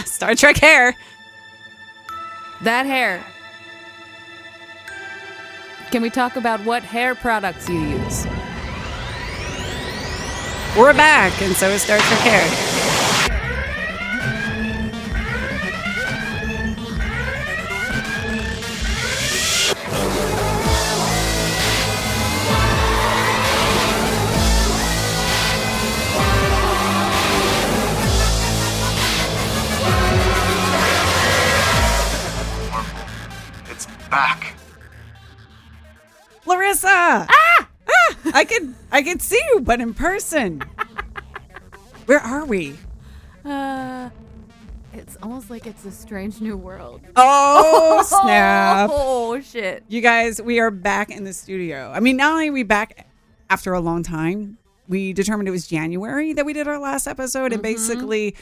Star Trek hair. That hair. Can we talk about what hair products you use? We're back, and so is Star Trek hair. It's back. Larissa! I could see you, but in person. Where are we? It's almost like it's a strange new world. Oh, snap. Oh, shit. You guys, we are back in the studio. I mean, not only are we back after a long time, we determined it was January that we did our last episode. And basically,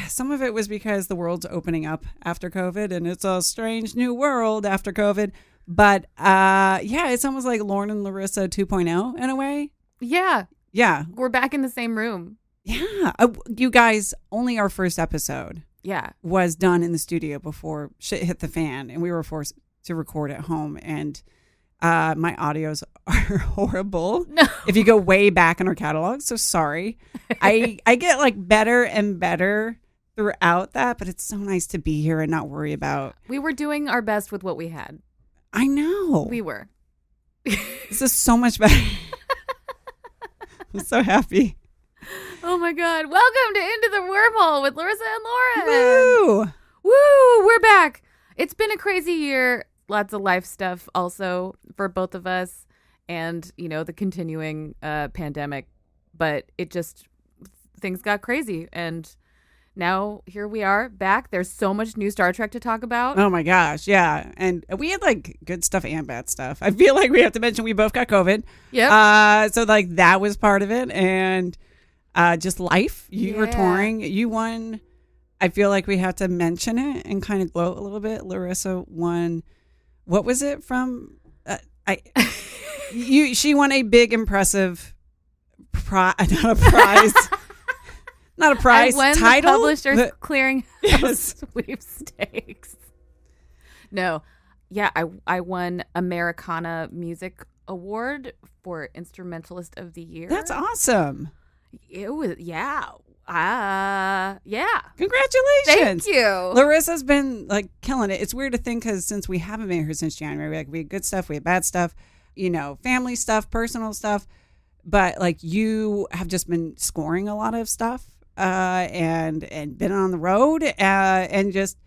some of it was because the world's opening up after COVID and it's a strange new world after COVID. But it's almost like Lauren and Larissa 2.0 in a way. Yeah. Yeah. We're back in the same room. Yeah. You guys, only our first episode was done in the studio before shit hit the fan and we were forced to record at home. And my audios are horrible. No. If you go way back in our catalog. So sorry. I get like better and better throughout that, but it's so nice to be here and not worry about. We were doing our best with what we had. I know. We were. This is so much better. I'm so happy. Oh my God. Welcome to Into the Wormhole with Larissa and Lauren. Woo! Woo! We're back. It's been a crazy year. Lots of life stuff also for both of us and, the continuing pandemic. But things got crazy. And now here we are back. There's so much new Star Trek to talk about. Oh my gosh, yeah. And we had like good stuff and bad stuff. I feel like we have to mention we both got COVID. Yep. So like that was part of it. And just life. You were touring. You won. I feel like we have to mention it and kind of gloat a little bit. Larissa won. What was it from? She won a big, impressive not a prize. Not a prize. I won title. The Publishers Clearinghouse Yes. sweepstakes. No, yeah, I won Americana Music Award for Instrumentalist of the Year. That's awesome. It was yeah. Congratulations. Thank you. Larissa's been like killing it. It's weird to think because since we haven't been here since January, we had good stuff, we had bad stuff, family stuff, personal stuff. But like you have just been scoring a lot of stuff and been on the road and just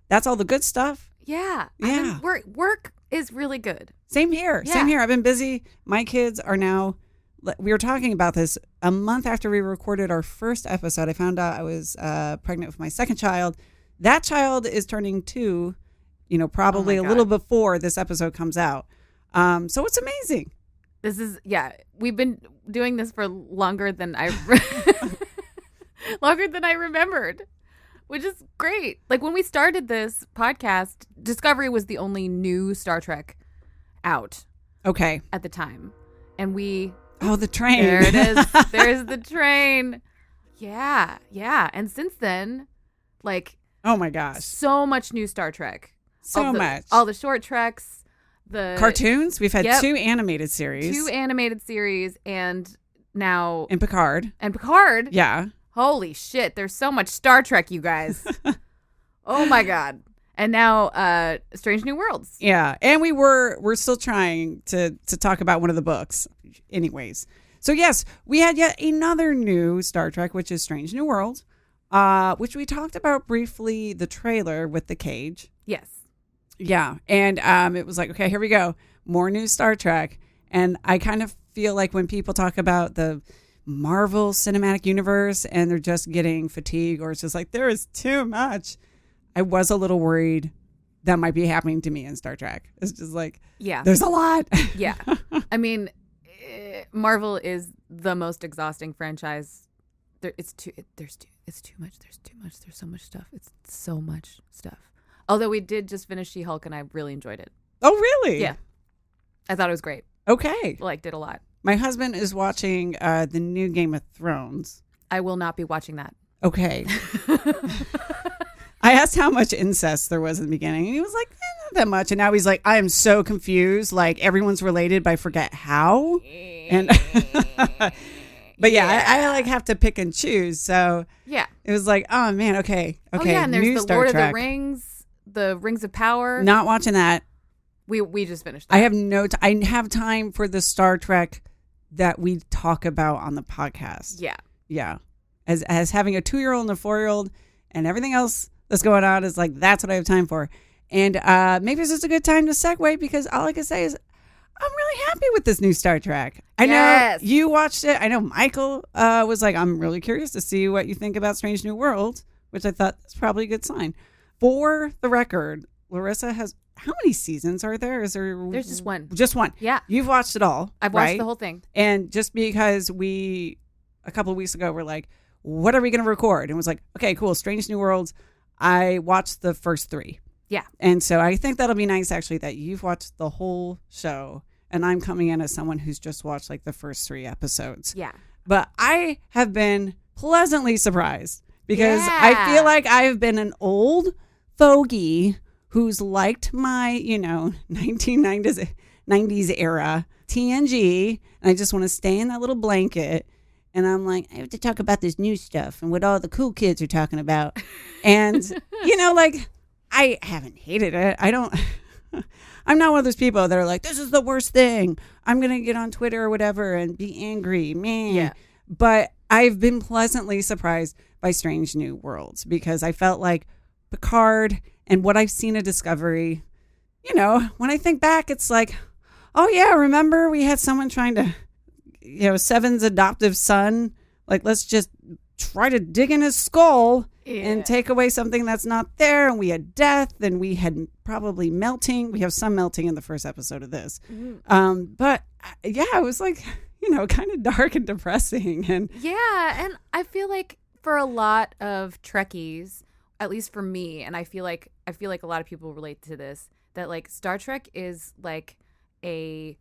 that's all the good stuff. Yeah. Yeah. I mean, work is really good. Same here. Yeah. Same here. I've been busy. My kids are now. We were talking about this a month after we recorded our first episode. I found out I was pregnant with my second child. That child is turning 2, probably a little before this episode comes out. So it's amazing. This is, we've been doing this for longer than I remembered, which is great. Like when we started this podcast, Discovery was the only new Star Trek out. Okay. At the time. And we... Oh, the train. There it is. There's the train. Yeah. And since then, like... Oh my gosh. So much new Star Trek. So much. All the short treks. The cartoons. We've had 2 animated series. 2 animated series and now... And Picard. Yeah. Holy shit. There's so much Star Trek, you guys. Oh my God. And now Strange New Worlds. Yeah. And we're still trying to talk about one of the books. Anyways. So yes, we had yet another new Star Trek, which is Strange New Worlds, which we talked about briefly, the trailer with the cage. Yes. Yeah. And it was like, okay, here we go. More new Star Trek. And I kind of feel like when people talk about the Marvel Cinematic Universe and they're just getting fatigued or it's just like, there is too much. I was a little worried that might be happening to me in Star Trek. It's just like, there's a lot. Yeah. I mean, Marvel is the most exhausting franchise. It's too much. There's so much stuff. It's so much stuff. Although we did just finish She-Hulk and I really enjoyed it. Oh, really? Yeah. I thought it was great. Okay. Liked it a lot. My husband is watching the new Game of Thrones. I will not be watching that. Okay. I asked how much incest there was in the beginning, and he was like, not that much. And now he's like, I am so confused. Like, everyone's related, but I forget how. And but yeah, I like have to pick and choose. So yeah, it was like, oh man, okay. Oh yeah, and there's new the Star Lord Trek. of the Rings, the Rings of Power. Not watching that. We just finished that. I have I have time for the Star Trek that we talk about on the podcast. Yeah. Yeah. As having a 2-year-old and a 4-year-old and everything else that's going on is like, that's what I have time for. And maybe it's just a good time to segue, because all I can say is I'm really happy with this new Star Trek. I know you watched it. I know Michael was like, I'm really curious to see what you think about Strange New Worlds, which I thought that's probably a good sign. For the record, Larissa has, how many seasons are there? There's just one. Just one. Yeah. You've watched it all. I've watched the whole thing. And just because a couple of weeks ago, we're like, what are we going to record? And it was like, okay, cool. Strange New Worlds. I watched the first 3. Yeah. And so I think that'll be nice, actually, that you've watched the whole show and I'm coming in as someone who's just watched like the first 3 episodes. Yeah. But I have been pleasantly surprised, because I feel like I've been an old fogey who's liked my, 1990s era TNG, and I just want to stay in that little blanket. And I'm like, I have to talk about this new stuff and what all the cool kids are talking about. And, I haven't hated it. I'm not one of those people that are like, this is the worst thing. I'm going to get on Twitter or whatever and be angry. Man. Yeah. But I've been pleasantly surprised by Strange New Worlds, because I felt like Picard and what I've seen of Discovery, when I think back, it's like, oh yeah, remember we had someone trying to, Seven's adoptive son, like, let's just try to dig in his skull and take away something that's not there. And we had death, and we had probably melting. We have some melting in the first episode of this. But yeah, it was like, kind of dark and depressing. And yeah. And I feel like for a lot of Trekkies, at least for me, and I feel like a lot of people relate to this, that like Star Trek is like a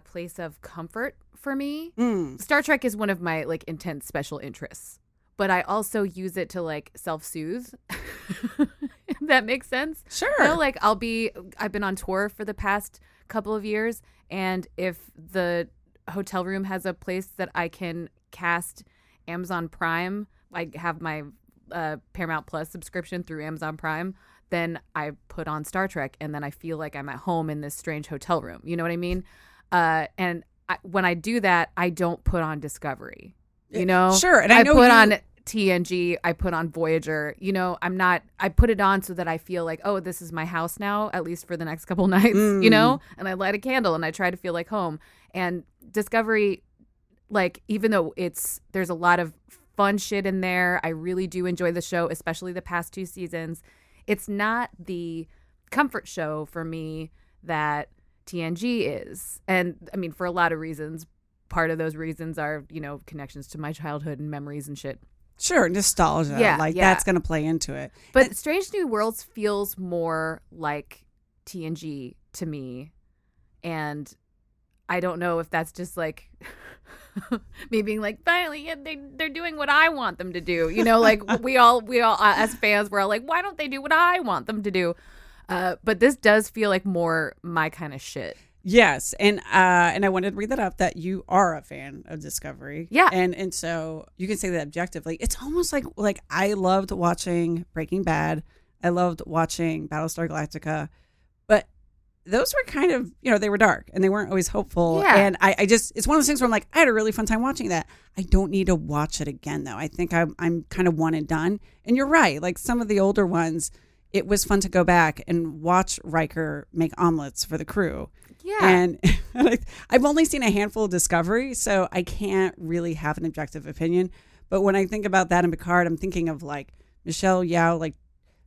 place of comfort for me. Star Trek is one of my like intense special interests, but I also use it to like self-soothe. If that makes sense. Sure. Like I've been on tour for the past couple of years, and if the hotel room has a place that I can cast Amazon Prime, I have my Paramount Plus subscription through Amazon Prime, then I put on Star Trek, and then I feel like I'm at home in this strange hotel room. You know what I mean? And when I do that, I don't put on Discovery. Sure. And I put on TNG. I put on Voyager. I put it on so that I feel like, oh, this is my house now, at least for the next couple nights. And I light a candle and I try to feel like home. And Discovery, like, even though there's a lot of fun shit in there, I really do enjoy the show, especially the past 2 seasons. It's not the comfort show for me that TNG is. And I mean, for a lot of reasons. Part of those reasons are, connections to my childhood and memories and shit. Sure, nostalgia. That's going to play into it. But Strange New Worlds feels more like TNG to me. And I don't know if that's just like me being like, finally, yeah, they're doing what I want them to do. Like we all as fans, we're all like, why don't they do what I want them to do? But this does feel like more my kind of shit. Yes, and I wanted to read that up, that you are a fan of Discovery. Yeah. And so you can say that objectively. It's almost like I loved watching Breaking Bad. I loved watching Battlestar Galactica. But those were kind of, they were dark and they weren't always hopeful. Yeah. And I just, it's one of those things where I'm like, I had a really fun time watching that. I don't need to watch it again, though. I think I'm kind of one and done. And you're right. Like some of the older ones, it was fun to go back and watch Riker make omelets for the crew. Yeah. And I've only seen a handful of Discovery, so I can't really have an objective opinion. But when I think about that in Picard, I'm thinking of like Michelle Yeoh, like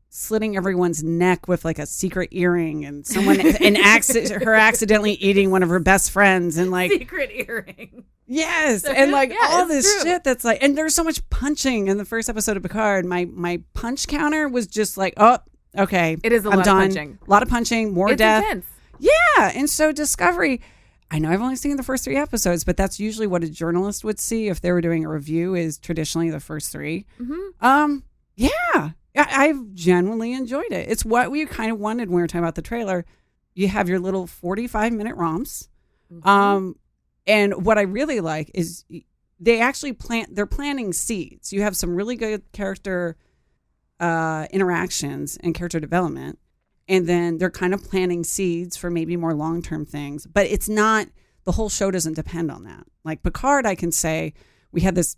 slitting everyone's neck with like a secret earring, and someone her accidentally eating one of her best friends, and like secret earring. Yes, and like all this true. shit that's like, and there's so much punching in the first episode of Picard. My punch counter was just like, oh, okay, it is a lot of punching, more it's death. Intense. Yeah, and so Discovery, I know I've only seen the first 3 episodes, but that's usually what a journalist would see if they were doing a review, is traditionally the first 3. Yeah, I've genuinely enjoyed it. It's what we kind of wanted when we were talking about the trailer. You have your little 45-minute romps. And what I really like is they actually they're planting seeds. You have some really good character interactions and character development. And then they're kind of planting seeds for maybe more long-term things. But it's not, the whole show doesn't depend on that. Like Picard, I can say, we had this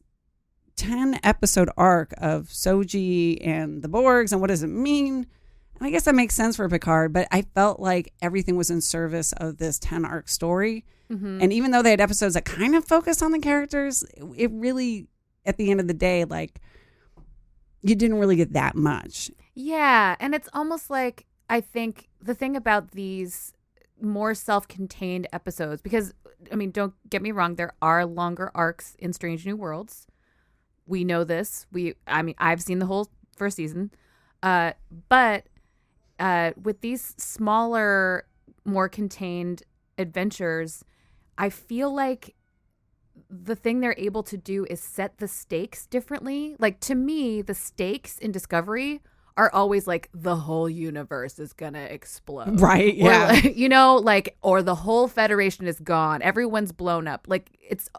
10-episode arc of Soji and the Borgs, and what does it mean? And I guess that makes sense for Picard, but I felt like everything was in service of this 10-arc story. And even though they had episodes that kind of focused on the characters, it really, at the end of the day, like, you didn't really get that much. Yeah, and it's almost like, I think the thing about these more self-contained episodes, because, I mean, don't get me wrong, there are longer arcs in Strange New Worlds. We know this. I've seen the whole first season. But with these smaller, more contained adventures, I feel like the thing they're able to do is set the stakes differently. Like, to me, the stakes in Discovery are always like the whole universe is gonna explode, right? Yeah, or, or the whole Federation is gone, everyone's blown up. Like, it's,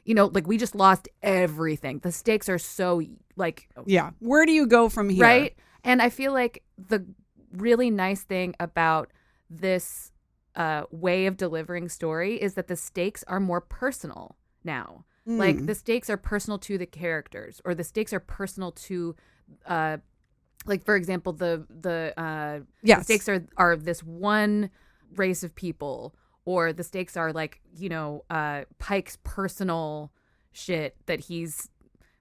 like we just lost everything. The stakes are so yeah. Where do you go from here? Right. And I feel like the really nice thing about this way of delivering story is that the stakes are more personal now. Like, the stakes are personal to the characters, or the stakes are personal to like, for example, the stakes are this one race of people, or the stakes are like, Pike's personal shit that he's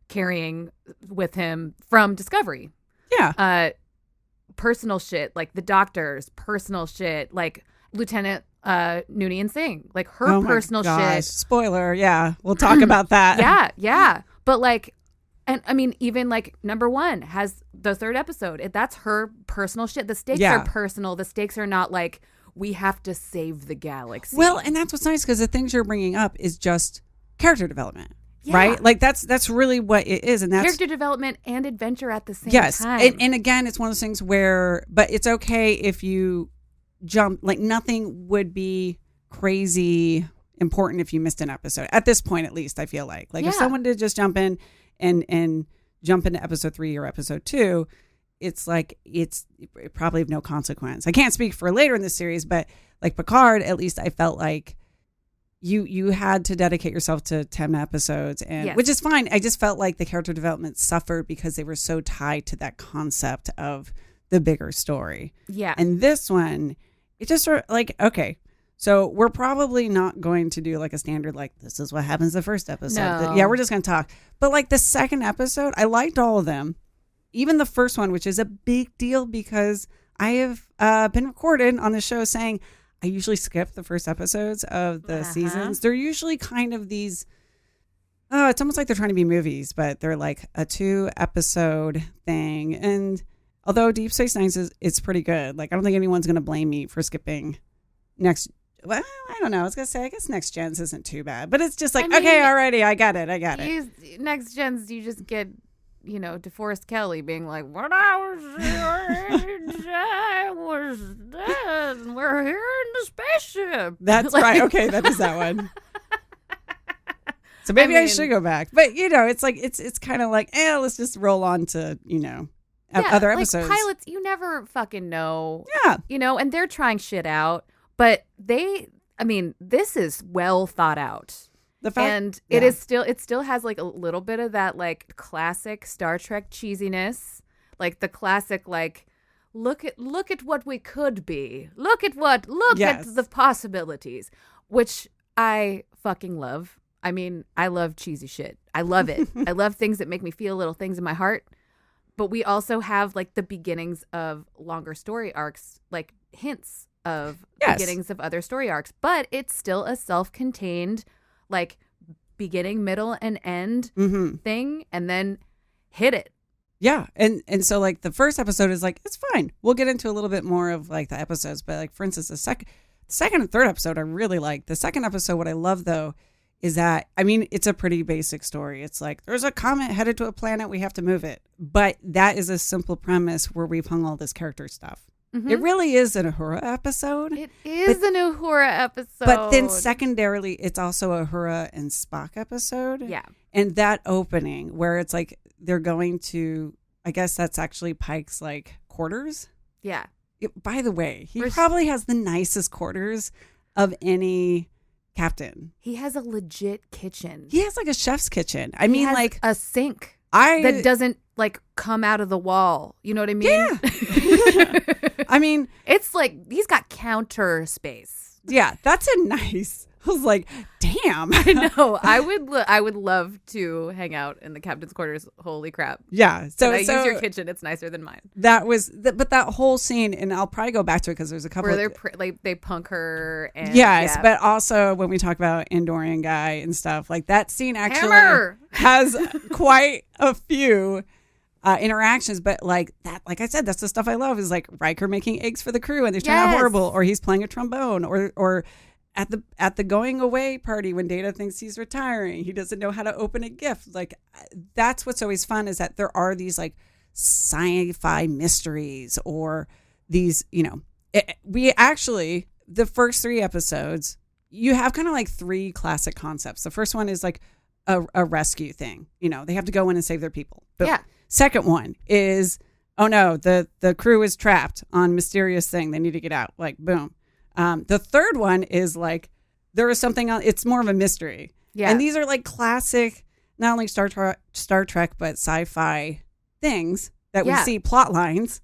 carrying with him from Discovery. Yeah. Personal shit, like the Doctor's personal shit, like Lieutenant Noonien Singh, like her personal shit. Spoiler, yeah. We'll talk about that. Yeah. But like, and I mean, even like number 1 has the 3rd episode. That's her personal shit. The stakes are personal. The stakes are not like, we have to save the galaxy. Well, and that's what's nice, because the things you're bringing up is just character development, right? Like that's really what it is. And that's character development and adventure at the same time. Yes. And again, it's one of those things where, but it's okay if you jump, like nothing would be crazy important if you missed an episode. At this point, at least, I feel like if someone did just jump in and jump into episode 3 or episode 2, it's like it's probably of no consequence. I can't speak for later in the series, but like Picard, at least I felt like you had to dedicate yourself to 10 episodes, and which is fine. I just felt like the character development suffered because they were so tied to that concept of the bigger story. Yeah. And this one, it just sort of like, okay, so we're probably not going to do like a standard, like this is what happens the first episode. No. Yeah, we're just going to talk. But like the second episode, I liked all of them. Even the first one, which is a big deal because I have been recorded on the show saying I usually skip the first episodes of the seasons. They're usually kind of these, it's almost like they're trying to be movies, but they're like a 2-episode thing. And although Deep Space Nine it's pretty good. Like, I don't think anyone's going to blame me for skipping well, I don't know. I was going to say, I guess Next Gens isn't too bad. But it's just like, okay, alrighty, I got it. Next Gens, you just get, DeForest Kelley being like, when I was your age, I was dead, and we're here in the spaceship. That's like, right. Okay, that is that one. So maybe I should go back. But, it's like, it's kind of like, let's just roll on to, other episodes. Like pilots, you never fucking know. Yeah. And they're trying shit out. But this is well thought out. It still has like a little bit of that like classic Star Trek cheesiness, like the classic like look at what we could be, look at the possibilities, which I fucking love. I mean, I love cheesy shit. I love it. I love things that make me feel little things in my heart. But we also have like the beginnings of longer story arcs, like hints of beginnings of other story arcs, but it's still a self-contained like beginning, middle, and end thing, and then hit it. Yeah. And so like the first episode is like, it's fine. We'll get into a little bit more of like the episodes, but like for instance, the second and third episode I really like. The second episode, what I love though, is that, I mean, it's a pretty basic story. It's like, there's a comet headed to a planet, we have to move it. But that is a simple premise where we've hung all this character stuff. Mm-hmm. It really is an Uhura episode. It is an Uhura episode. But then secondarily, it's also a Uhura and Spock episode. Yeah. And that opening where it's like they're going to, I guess that's actually Pike's like quarters. Yeah. By the way, he probably has the nicest quarters of any captain. He has a legit kitchen. He has like a chef's kitchen. I mean, has like a sink that doesn't like come out of the wall. You know what I mean? Yeah. I mean, it's like he's got counter space. Yeah, that's a nice. I was like, damn. I know. I would love to hang out in the captain's quarters. Holy crap. Yeah. So use your kitchen. It's nicer than mine. That was, but that whole scene, and I'll probably go back to it because there's a couple where they punk her. And, yes, but also when we talk about Andorian guy and stuff, like that scene actually has quite a few interactions, but like that, like I said, that's the stuff I love. Is like Riker making eggs for the crew and they're turning out horrible, or he's playing a trombone, or at the going away party when Data thinks he's retiring, he doesn't know how to open a gift. Like that's what's always fun, is that there are these like sci-fi mysteries, or these, you know, we actually, the first 3 episodes, you have kind of like 3 classic concepts. The first one is like a rescue thing. You know, they have to go in and save their people. Boom. Yeah. Second one is, oh no, the crew is trapped on mysterious thing. They need to get out. Like, boom. The third one is like, there is something on, it's more of a mystery. Yeah. And these are like classic, not only Star Trek, but sci-fi things that we see, plot lines.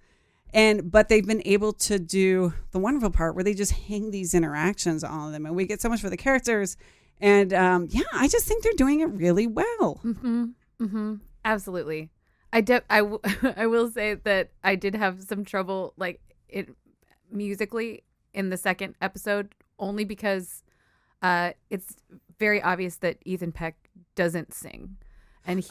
But they've been able to do the wonderful part where they just hang these interactions on them, and we get so much for the characters. And I just think they're doing it really well. Mm-hmm. Mm-hmm. Absolutely. I will say that I did have some trouble, like it musically in the second episode, only because it's very obvious that Ethan Peck doesn't sing, and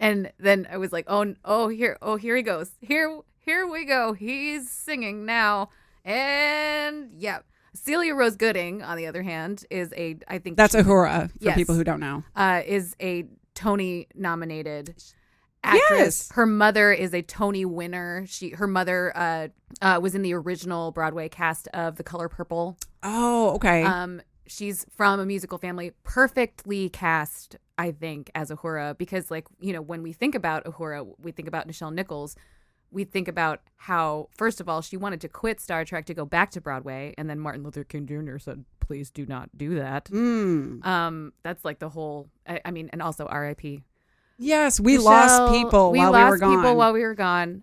and then I was like, oh here he goes, here we go, he's singing now. And yeah, Celia Rose Gooding, on the other hand, is I think that's Uhura for people who don't know, is a Tony nominated actress. Yes. Her mother is a Tony winner. Her mother was in the original Broadway cast of The Color Purple. Oh, okay. She's from a musical family, perfectly cast, I think, as Uhura, because, like, you know, when we think about Uhura, we think about Nichelle Nichols. We think about how, first of all, she wanted to quit Star Trek to go back to Broadway, and then Martin Luther King Jr. said, "Please do not do that." That's like the whole. I mean, and also R.I.P. Yes, we lost people while we were gone. We lost people while we were gone.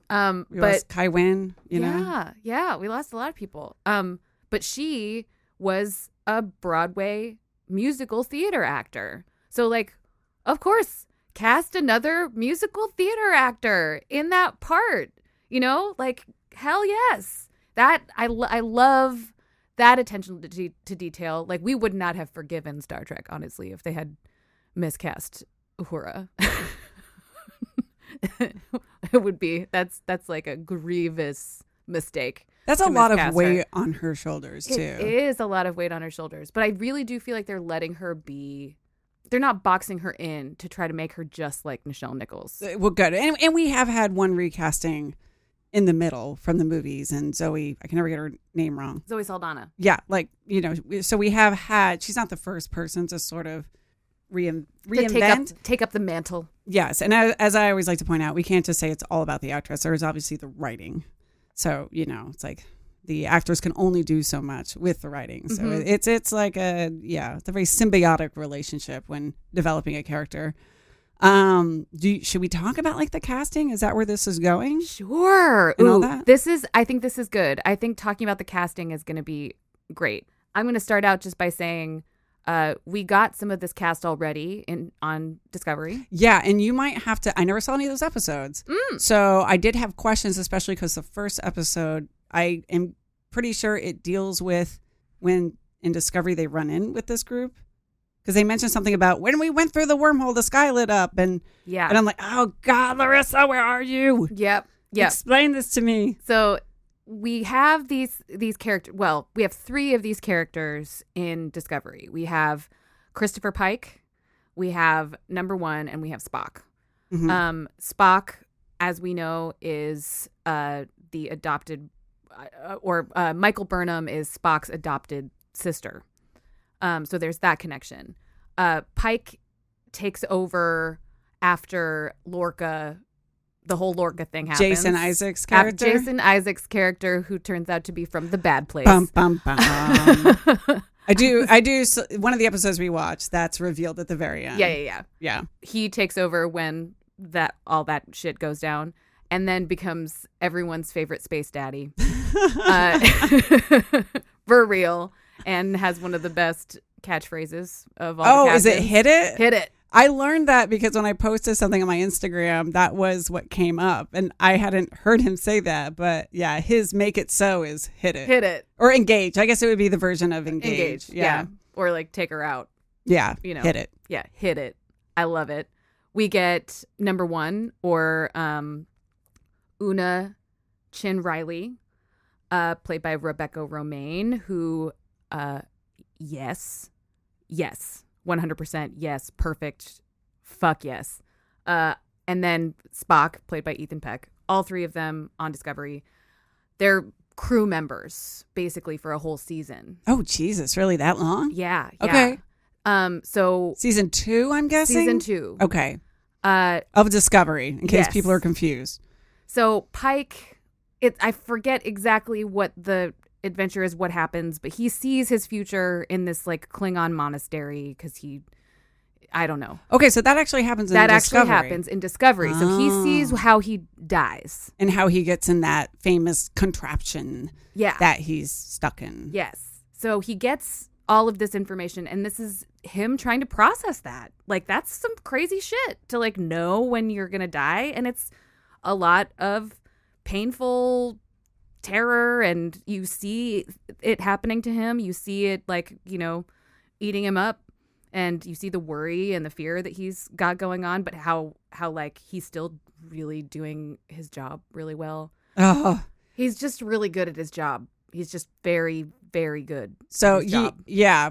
We lost Kai Wynn. You know. Yeah, we lost a lot of people. But she was a Broadway musical theater actor, so like, of course, cast another musical theater actor in that part. You know, like, hell yes. That I love that attention to detail. Like, we would not have forgiven Star Trek, honestly, if they had miscast Uhura. It would be that's like a grievous mistake. That's a lot of weight on her shoulders too. It is a lot of weight on her shoulders, but I really do feel like they're letting her be. They're not boxing her in to try to make her just like Nichelle Nichols. Well, good. And we have had one recasting in the middle from the movies, and Zoe, I can never get her name wrong. Zoe Saldana. Yeah, like, you know, so we have had, she's not the first person to sort of reinvent. Take up the mantle. Yes, and as I always like to point out, we can't just say it's all about the actress. There's obviously the writing. So, you know, it's like the actors can only do so much with the writing. So it's like it's a very symbiotic relationship when developing a character. Should we talk about like the casting? Is that where this is going? Sure. And all that? I think this is good. I think talking about the casting is going to be great. I'm going to start out just by saying we got some of this cast already on Discovery. Yeah, and you might have to. I never saw any of those episodes, so I did have questions, especially because the first episode, I am pretty sure it deals with when in Discovery they run in with this group, because they mentioned something about when we went through the wormhole, the sky lit up, and I'm like, oh God, Larissa, where are you? Yep. Explain this to me. So we have these characters. Well, we have 3 of these characters in Discovery. We have Christopher Pike, we have Number One, and we have Spock. Mhm. Spock, as we know, is the adopted, or Michael Burnham is Spock's adopted sister. So there's that connection. Pike takes over after Lorca. The whole Lorca thing happens. Jason Isaacs' character. Jason Isaacs' character, who turns out to be from The Bad Place. Bum, bum, bum. I do. One of the episodes we watched, that's revealed at the very end. Yeah. He takes over when all that shit goes down, and then becomes everyone's favorite space daddy. For real. And has one of the best catchphrases of all the is it hit it? Hit it. I learned that because when I posted something on my Instagram, that was what came up. And I hadn't heard him say that. But yeah, his make it so is hit it. Hit it. Or engage. I guess it would be the version of engage. Yeah. Or like take her out. Yeah. Hit it. Yeah. Hit it. I love it. We get Number One, or Una Chin Riley, played by Rebecca Romaine, who, yes, 100% yes, perfect, fuck yes. And then Spock, played by Ethan Peck. All 3 of them on Discovery. They're crew members, basically, for a whole season. Oh, Jesus, really that long? Yeah. Okay. So season 2, I'm guessing? Season 2. Okay. Of Discovery, in case people are confused. So Pike, I forget exactly what the adventure is, what happens, but he sees his future in this like Klingon monastery because I don't know. Okay, so that actually happens in Discovery. That actually happens in Discovery. Oh. So he sees how he dies. And how he gets in that famous contraption that he's stuck in. Yes. So he gets all of this information, and this is him trying to process that. Like, that's some crazy shit to like know when you're going to die. And it's a lot of painful terror, and you see it happening to him. You see it like, eating him up, and you see the worry and the fear that he's got going on, but how like he's still really doing his job really well. Oh, he's just really good at his job. He's just very, very good. So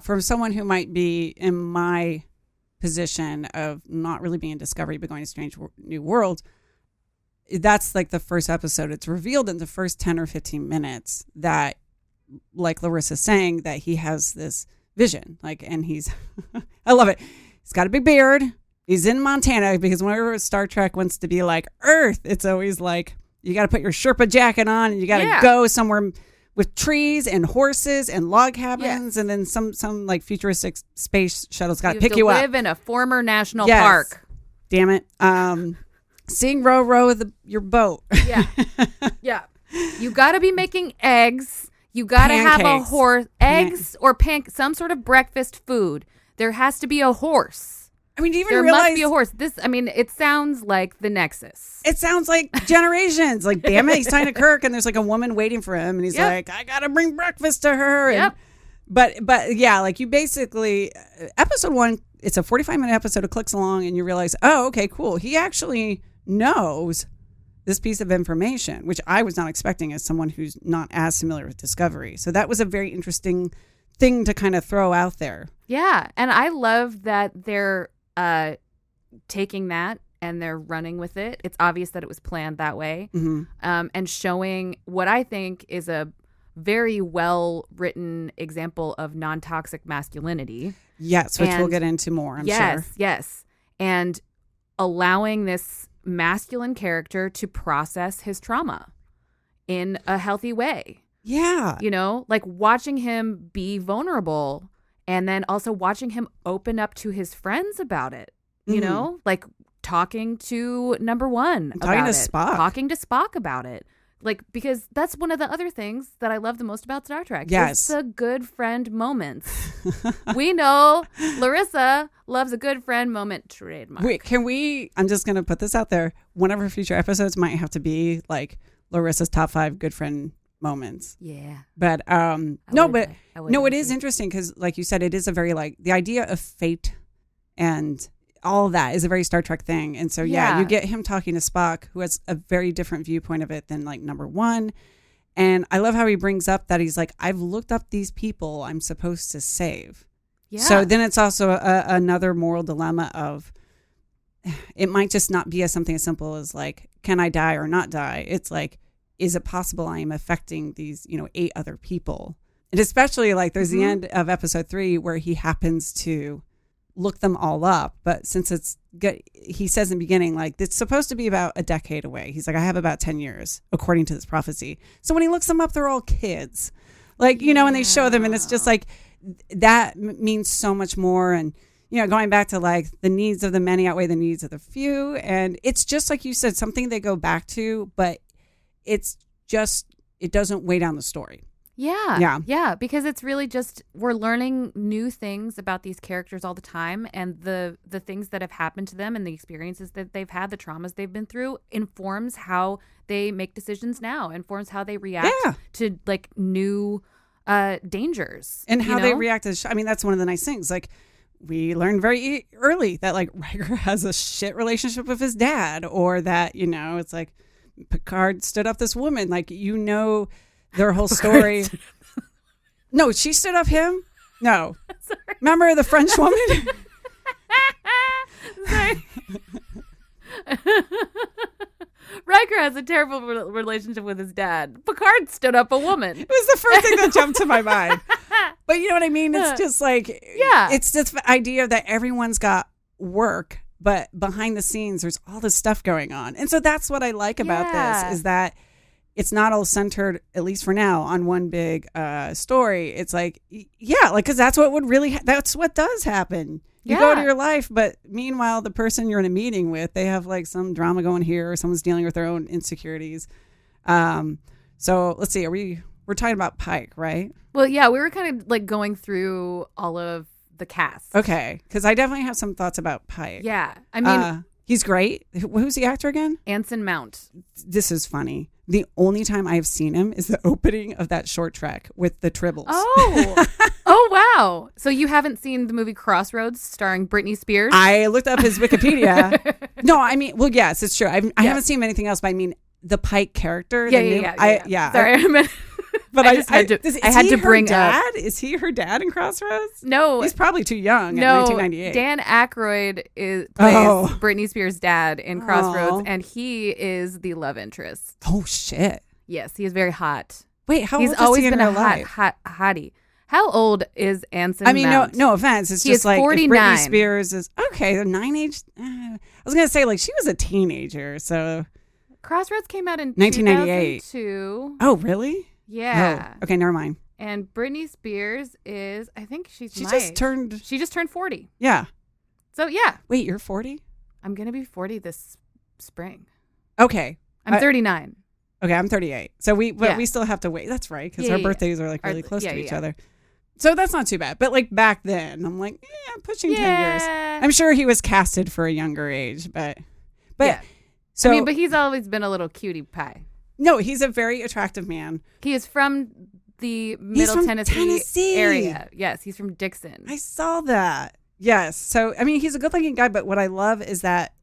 from someone who might be in my position of not really being in Discovery but going to Strange New World, that's like the first episode. It's revealed in the first 10 or 15 minutes that, like Larissa's saying, that he has this vision. And he's, I love it. He's got a big beard. He's in Montana, because whenever Star Trek wants to be like Earth, it's always like, you got to put your Sherpa jacket on and you got to go somewhere with trees and horses and log cabins, and then some like futuristic space shuttle's got to pick you up. Live in a former national park. Damn it. Sing row your boat. Yeah. You got to be making eggs. You got to have a horse. Eggs or some sort of breakfast food. There has to be a horse. I mean, do you even there realize must be a horse? It sounds like the Nexus. It sounds like Generations. Like, damn it, he's talking to Kirk, and there's like a woman waiting for him, and he's like, I gotta bring breakfast to her. And, but yeah, like you basically, episode 1, it's a 45-minute episode. It clicks along, and you realize, oh, okay, cool. He actually knows this piece of information, which I was not expecting as someone who's not as familiar with Discovery. So that was a very interesting thing to kind of throw out there. Yeah, and I love that they're taking that and they're running with it. It's obvious that it was planned that way. Mm-hmm. And showing what I think is a very well written example of non-toxic masculinity. Yes, which we'll get into more, I'm sure. Yes. And allowing this masculine character to process his trauma in a healthy way. Yeah. Like watching him be vulnerable, and then also watching him open up to his friends about it, like talking to Number One about it. Talking to Spock about it. Like, because that's one of the other things that I love the most about Star Trek. Yes. It's the good friend moments. We know Larissa loves a good friend moment trademark. Wait, I'm just going to put this out there. One of her future episodes might have to be like Larissa's top 5 good friend moments. Yeah. But it is interesting because, like you said, it is a very like the idea of fate and all of that is a very Star Trek thing. And so you get him talking to Spock, who has a very different viewpoint of it than like Number One. And I love how he brings up that he's like, I've looked up these people I'm supposed to save. Yeah. So then it's also another moral dilemma of it might just not be something as simple as like, can I die or not die? It's like, is it possible I am affecting these, 8 other people? And especially like there's the end of episode 3 where he happens to look them all up. But since it's good, he says in the beginning, like it's supposed to be about a decade away. He's like, I have about 10 years, according to this prophecy. So when he looks them up, they're all kids. Like, and they show them and it's just like, that means so much more. And, going back to like the needs of the many outweigh the needs of the few. And it's just like you said, something they go back to, but it doesn't weigh down the story. Yeah, because it's really just we're learning new things about these characters all the time, and the things that have happened to them and the experiences that they've had, the traumas they've been through, informs how they make decisions now, informs how they react to like new dangers and how they react to I mean, that's one of the nice things. Like we learned very early that like Riker has a shit relationship with his dad, or that it's like Picard stood up this woman, like their whole story. No, she stood up him. No, remember the French woman? Sorry. Riker has a terrible relationship with his dad. Picard stood up a woman. It was the first thing that jumped to my mind. But you know what I mean? It's just like, it's this idea that everyone's got work, but behind the scenes, there's all this stuff going on. And so that's what I like about this, is that it's not all centered, at least for now, on one big story. It's like, because that's what that's what does happen. You go to your life, but meanwhile, the person you're in a meeting with, they have like some drama going here, or someone's dealing with their own insecurities. So let's see, we're talking about Pike, right? Well, yeah, we were kind of like going through all of the cast. Okay, because I definitely have some thoughts about Pike. Yeah, I mean, he's great. Who's the actor again? Anson Mount. This is funny. The only time I've seen him is the opening of that short trek with the Tribbles. Oh, wow. So you haven't seen the movie Crossroads starring Britney Spears? I looked up his Wikipedia. No, I mean, well, yes, it's true. I haven't seen anything else, but I mean, the Pike character. Yeah. Sorry, I meant... But I had to bring dad? up. Is he her dad in Crossroads? No, he's probably too young. In 1998. Dan Aykroyd plays Britney Spears' dad in Crossroads, and he is the love interest. Oh shit! Yes, he is very hot. Wait, how old he's always is he been in a real life? hottie. How old is Anson? I mean, Mount? no offense. It's he just is like 49. If Britney Spears is okay. The 9 age. I was gonna say like she was a teenager, so Crossroads came out in 1998. 2002. Oh, really? Yeah. Oh, okay, never mind. And Britney Spears is, I think she just turned 40. Yeah. So yeah. Wait, you're 40? I'm gonna be 40 this spring. Okay. I'm 39. Okay, I'm 38. So we still have to wait. That's right, because our birthdays are like really close to each other. So that's not too bad. But like back then, I'm like, I'm pushing 10 years. I'm sure he was casted for a younger age, but so I mean, but he's always been a little cutie pie. No, he's a very attractive man. He is from the Middle Tennessee area. Yes, he's from Dixon. I saw that. Yes. So, I mean, he's a good looking guy, but what I love is that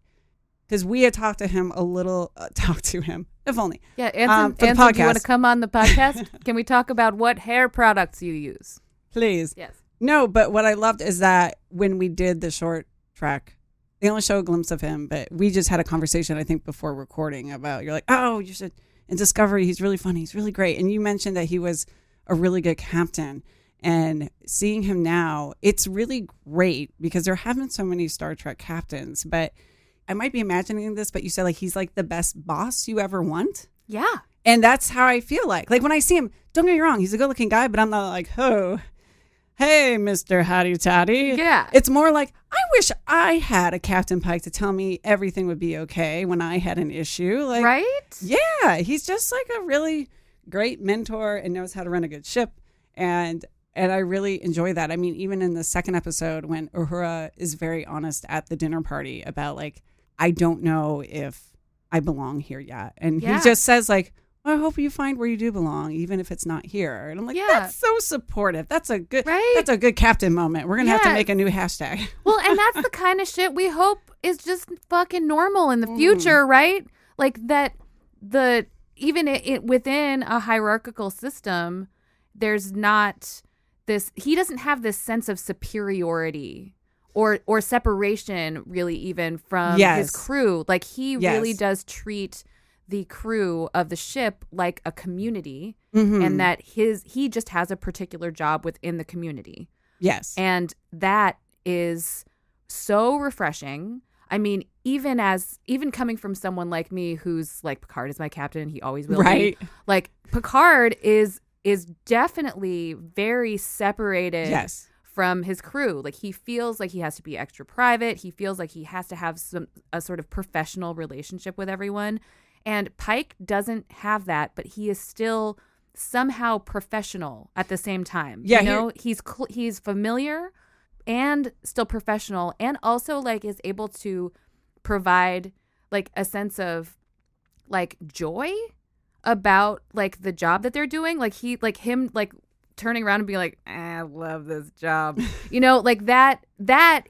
because we had talked to him a little, if only. Yeah, Anson, do you want to come on the podcast? Can we talk about what hair products you use? Please. Yes. No, but what I loved is that when we did the short track, they only show a glimpse of him, but we just had a conversation, I think, before recording about, you're like, oh, you should, in Discovery, he's really funny, he's really great. And you mentioned that he was a really good captain. And seeing him now, it's really great because there haven't been so many Star Trek captains, but I might be imagining this, but you said like he's like the best boss you ever want. Yeah. And that's how I feel like when I see him, don't get me wrong, he's a good looking guy, but I'm not like, oh, hey, Mr. Hottie Toddy. Yeah. It's more like, I wish I had a Captain Pike to tell me everything would be okay when I had an issue. Like, right? Yeah. He's just like a really great mentor and knows how to run a good ship. And I really enjoy that. I mean, even in the second episode when Uhura is very honest at the dinner party about like, I don't know if I belong here yet. And he just says like, well, I hope you find where you do belong, even if it's not here. And I'm like, that's so supportive. That's a good, that's a good captain moment. We're going to have to make a new hashtag. Well, and that's the kind of shit we hope is just fucking normal in the future, right? Like that even within a hierarchical system, there's not this. He doesn't have this sense of superiority or separation, really, even from his crew. Like, he really does treat the crew of the ship like a community, and that he just has a particular job within the community. Yes. And that is so refreshing. I mean, even coming from someone like me who's like, Picard is my captain, he always will be. Like, Picard is definitely very separated from his crew. Like, he feels like he has to be extra private. He feels like he has to have a sort of professional relationship with everyone. And Pike doesn't have that, but he is still somehow professional at the same time. Yeah, you know, he's familiar and still professional, and also like is able to provide like a sense of like joy about like the job that they're doing. Like him turning around and being like, I love this job. You know, like that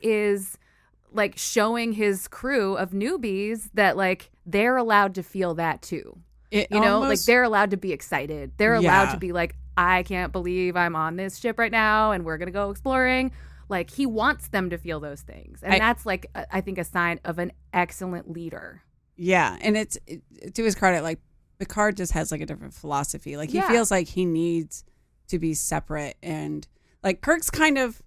is like showing his crew of newbies that like they're allowed to feel that too. Like they're allowed to be excited. They're allowed to be like, I can't believe I'm on this ship right now and we're going to go exploring. Like, he wants them to feel those things. And that's like, I think, a sign of an excellent leader. Yeah. And it's to his credit, like, Picard just has like a different philosophy. Like, he feels like he needs to be separate. And like, Kirk's kind of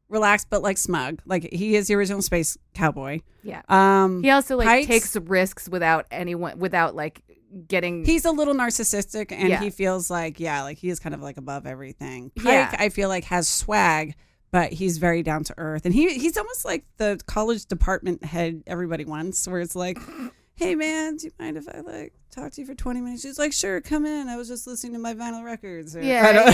relaxed, but like smug. Like, he is the original space cowboy. Yeah. He also like takes risks without like getting. He's a little narcissistic, and he feels like, like he is kind of like above everything. Pike, I feel like, has swag, but he's very down to earth, and he's almost like the college department head everybody wants, where it's like, hey man, do you mind if I like talk to you for 20 minutes? She's like, sure, come in. I was just listening to my vinyl records. Or, Definitely.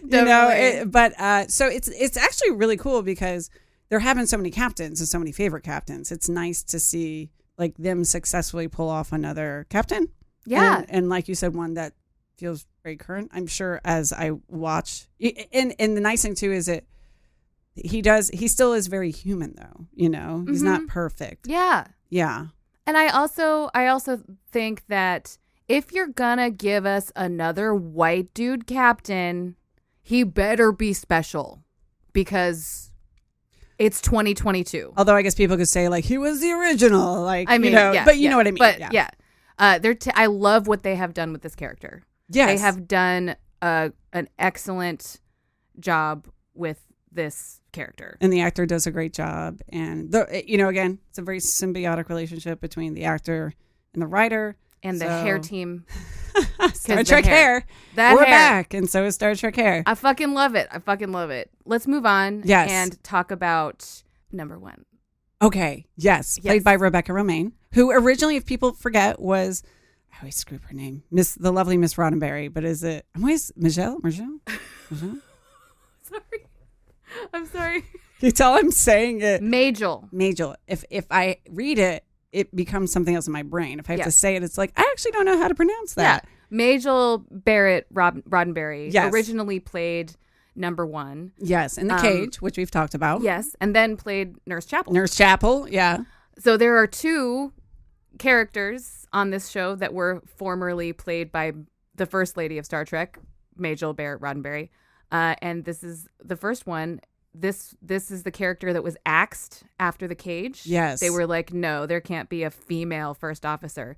You know, so it's actually really cool because they're having so many captains and so many favorite captains. It's nice to see like them successfully pull off another captain. Yeah. And like you said, one that feels very current. I'm sure as I watch, and the nice thing too is he still is very human though, you know. He's not perfect. Yeah. And I also think that if you're gonna give us another white dude captain, he better be special, because it's 2022. Although I guess people could say like he was the original, like, I mean, you know, but you know what I mean. But I love what they have done with this character. Yes. They have done an excellent job with this character, and the actor does a great job. And again, it's a very symbiotic relationship between the actor and the writer and the hair team. Star Trek hair. We're back, and so is Star Trek hair. I fucking love it. Let's move on. And talk about number one. Okay. Yes. Played by Rebecca Romaine, who originally, if people forget, was, I always screw up her name, the lovely Miss Roddenberry. But is it? I'm always Michelle. Sorry. I'm sorry. You tell I'm saying it. Majel. If I read it, it becomes something else in my brain. If I have to say it, it's like, I actually don't know how to pronounce that. Yeah. Majel Barrett Roddenberry originally played number one. Yes, in The Cage, which we've talked about. Yes, and then played Nurse Chapel, yeah. So there are two characters on this show that were formerly played by the First Lady of Star Trek, Majel Barrett Roddenberry. And this is the first one. This is the character that was axed after The Cage. Yes. They were like, no, there can't be a female first officer.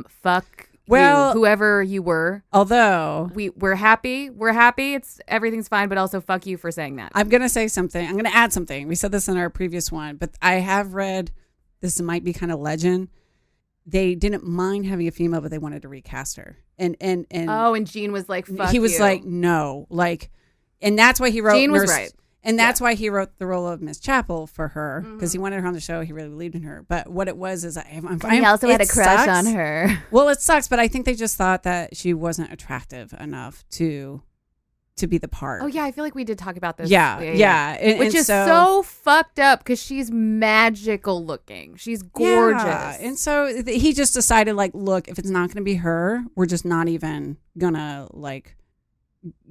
Fuck you, whoever you were. Although we're happy. Everything's fine, but also fuck you for saying that. I'm going to say something. I'm going to add something. We said this in our previous one, but I have read, this might be kind of legend, they didn't mind having a female, but they wanted to recast her. And Gene was like, fuck he was like, no, like, and that's why he wrote Gene was right. And that's why he wrote the role of Miss Chapel for her, because he wanted her on the show. He really believed in her. But what it was is he also had a crush on her. Well, it sucks, but I think they just thought that she wasn't attractive enough to be the part. Oh yeah, I feel like we did talk about this. Yeah. Which is so fucked up, because she's magical looking. She's gorgeous. Yeah. And so he just decided, like, look, if it's not going to be her, we're just not even gonna like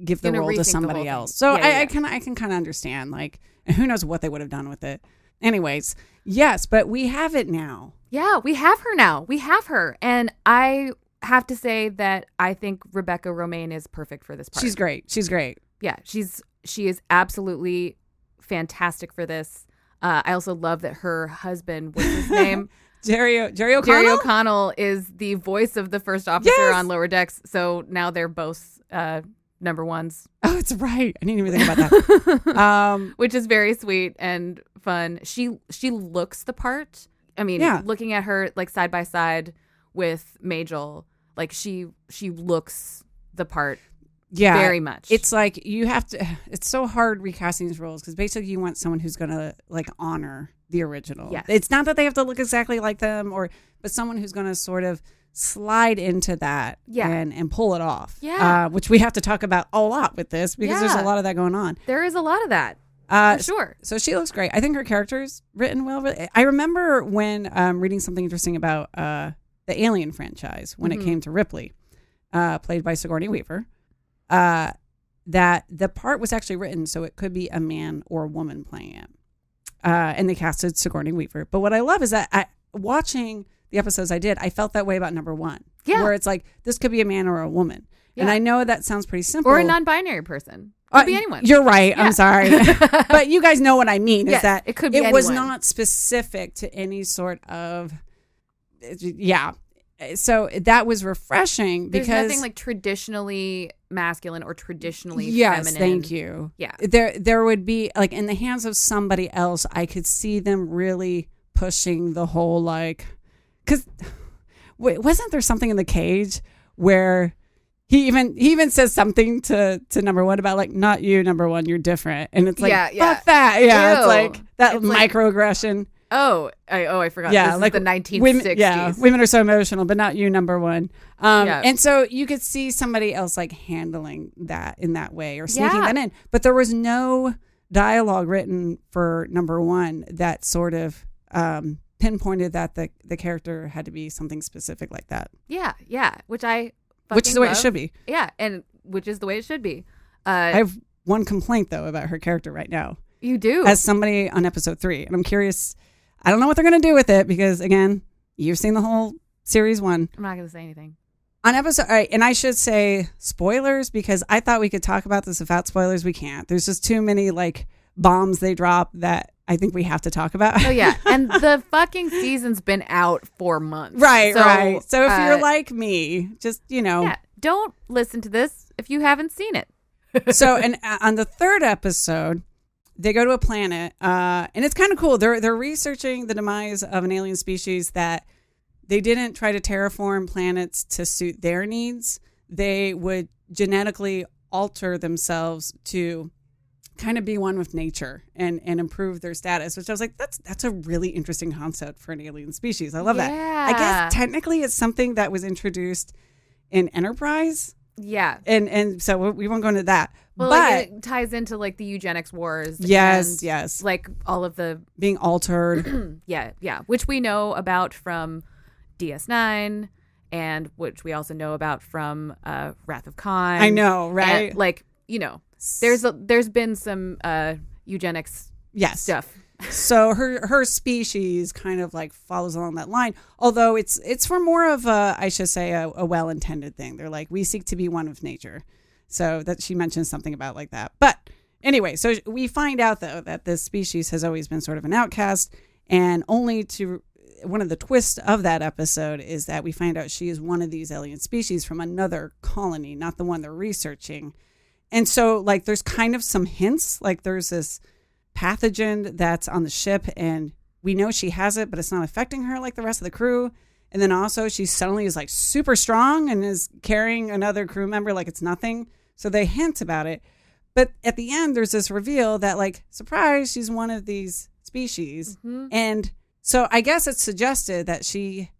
give the role to somebody else. So I can kind of understand, like, and who knows what they would have done with it. Anyways, yes, but we have it now. Yeah, we have her now. We have her. And I have to say that I think Rebecca Romaine is perfect for this part. She's great. She's great. Yeah, she is absolutely fantastic for this. I also love that her husband, what's his name? Jerry O'Connell? Jerry O'Connell is the voice of the first officer Yes! on Lower Decks. So now they're both number ones. Oh, it's right. I didn't even think about that. Which is very sweet and fun. She looks the part. I mean, looking at her like side by side with Majel, like she looks the part. Yeah, very much. It's like you have to. It's so hard recasting these roles because basically you want someone who's going to like honor the original. Yes. It's not that they have to look exactly like them, but someone who's going to sort of slide into that and pull it off. Yeah, which we have to talk about a lot with this because there's a lot of that going on. There is a lot of that. For sure. So she looks great. I think her character's written well. I remember when reading something interesting about the Alien franchise when it came to Ripley, played by Sigourney Weaver. That the part was actually written so it could be a man or a woman playing it. And they casted Sigourney Weaver. But what I love is that watching the episodes I did, I felt that way about number one. Yeah. Where it's like, this could be a man or a woman. Yeah. And I know that sounds pretty simple. Or a non-binary person. Could be anyone. You're right. Yeah. I'm sorry. But you guys know what I mean. Is that it could be anyone. Was not specific to any sort of, So that was refreshing because there's nothing like traditionally masculine or traditionally feminine. Yes, thank you. Yeah. There would be like in the hands of somebody else, I could see them really pushing the whole like, because wasn't there something in The Cage where he even says something to number one about like, not you, number one, you're different, and it's like fuck that. Yeah, it's like that microaggression. I forgot. Yeah, this like is the 1960s. Women are so emotional, but not you, number one. And so you could see somebody else like handling that in that way or sneaking that in. But there was no dialogue written for number one that sort of pinpointed that the character had to be something specific like that. Yeah, which is the way it should be. Yeah, and which is the way it should be. I have one complaint though about her character right now. You do? As somebody on episode 3, and I'm curious. I don't know what they're going to do with it because, again, you've seen the whole series 1. I'm not going to say anything. On episode, all right, and I should say spoilers because I thought we could talk about this without spoilers. We can't. There's just too many like bombs they drop that I think we have to talk about. Oh, yeah. And the fucking season's been out for months. Right. So if you're like me, just, don't listen to this if you haven't seen it. So, and on the 3rd episode, they go to a planet, and it's kind of cool. They're researching the demise of an alien species that they didn't try to terraform planets to suit their needs. They would genetically alter themselves to kind of be one with nature and improve their status, which I was like, that's a really interesting concept for an alien species. I love that. I guess technically it's something that was introduced in Enterprise. Yeah. And so we won't go into that. Well, but like it ties into like the eugenics wars. Yes. Like all of the being altered. Yeah. Which we know about from DS9 and which we also know about from Wrath of Khan. I know, right? And, there's been some eugenics stuff. So her species kind of like follows along that line, although it's for more of I should say a well-intended thing. They're like, we seek to be one with nature. So that she mentions something about like that. But anyway, so we find out though that this species has always been sort of an outcast, and only to one of the twists of that episode is that we find out she is one of these alien species from another colony, not the one they're researching. And so like there's kind of some hints, like there's this pathogen that's on the ship and we know she has it, but it's not affecting her like the rest of the crew. And then also she suddenly is like super strong and is carrying another crew member like it's nothing. So they hint about it. But at the end, there's this reveal that like, surprise, she's one of these species. Mm-hmm. And so I guess it's suggested that she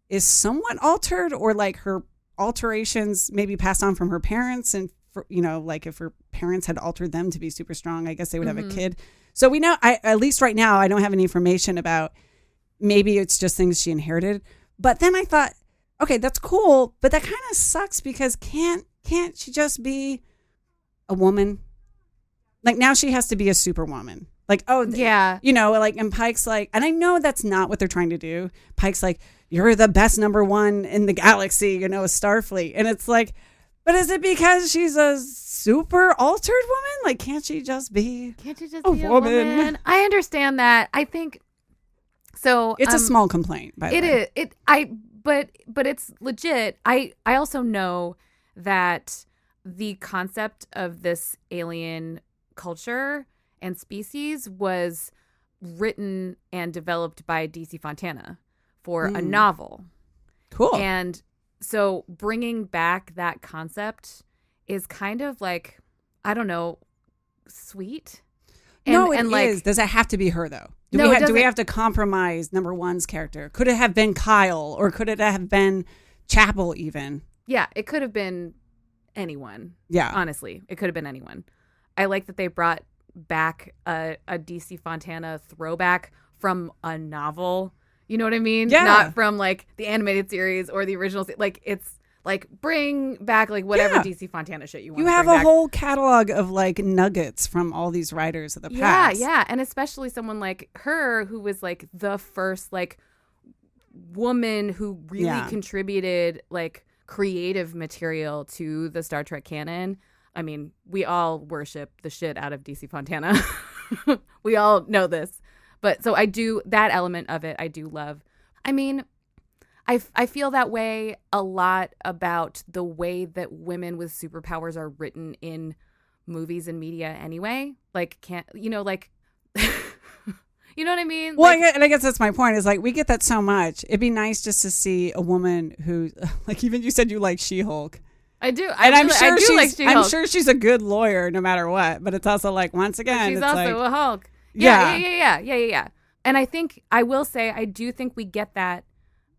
is somewhat altered, or like her alterations maybe passed on from her parents. And, like if her parents had altered them to be super strong, I guess they would have a kid. So we know, at least right now, I don't have any information about maybe it's just things she inherited. But then I thought, okay, that's cool, but that kind of sucks because can't she just be a woman? Like now she has to be a superwoman Like, oh, Yeah. you know, like, and Pike's like, and I know that's not what they're trying to do. Pike's like, you're the best number one in the galaxy, you know, Starfleet. And it's like, but is it because she's a super altered woman? Like, can't she just be a woman? I understand that. I think so. It's a small complaint, by the way. It is. But it's legit. I also know that the concept of this alien culture and species was written and developed by DC Fontana for a novel. Cool. And so bringing back that concept is kind of like, I don't know, sweet. No, it is. Does it have to be her, though? Do we have to compromise number one's character? Could it have been Kyle, or could it have been Chapel even? Yeah, it could have been anyone. Yeah. Honestly, it could have been anyone. I like that they brought back a DC Fontana throwback from a novel. You know what I mean? Yeah. Not from like the animated series or the original. Like it's like bring back like whatever DC Fontana shit you want. You have a whole catalog of like nuggets from all these writers of the past. Yeah. And especially someone like her who was like the first like woman who really contributed like creative material to the Star Trek canon. I mean, we all worship the shit out of DC Fontana. We all know this. But so I do, that element of it, I do love. I mean, I feel that way a lot about the way that women with superpowers are written in movies and media anyway. Like, you know what I mean? Well, like, I guess that's my point, is like, we get that so much. It'd be nice just to see a woman who, like, even you said you like She-Hulk. I do. I'm sure she's a good lawyer no matter what. But it's also like, once again, she's it's also like, a Hulk. Yeah. And I think, I will say, I do think we get that,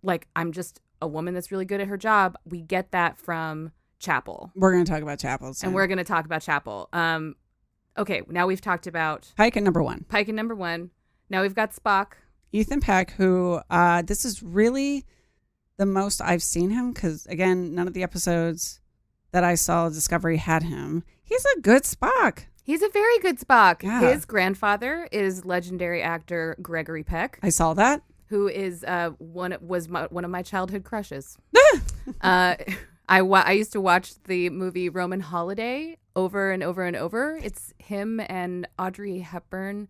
like, I'm just a woman that's really good at her job. We get that from Chapel. We're going to talk about Chapel soon. And we're going to talk about Chapel. Okay, now we've talked about Pike and number one. Now we've got Spock. Ethan Peck, who, this is really the most I've seen him, because, again, none of the episodes that I saw Discovery had him. He's a good Spock. He's a very good Spock. Yeah. His grandfather is legendary actor Gregory Peck. I saw that. Who is one of my childhood crushes. I used to watch the movie Roman Holiday over and over and over. It's him and Audrey Hepburn,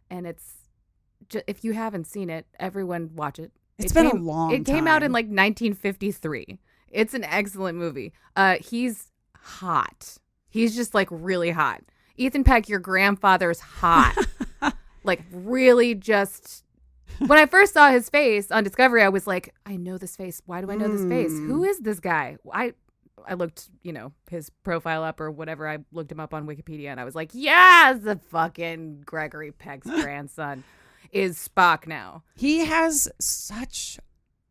and it's if you haven't seen it, everyone watch it. It came out in like 1953. It's an excellent movie. He's hot. He's just like really hot. Ethan Peck, your grandfather's hot. Like really just. When I first saw his face on Discovery, I was like, I know this face. Why do I know this face? Who is this guy? I looked, his profile up or whatever. I looked him up on Wikipedia and I was like, yes, the fucking Gregory Peck's grandson is Spock now. He has such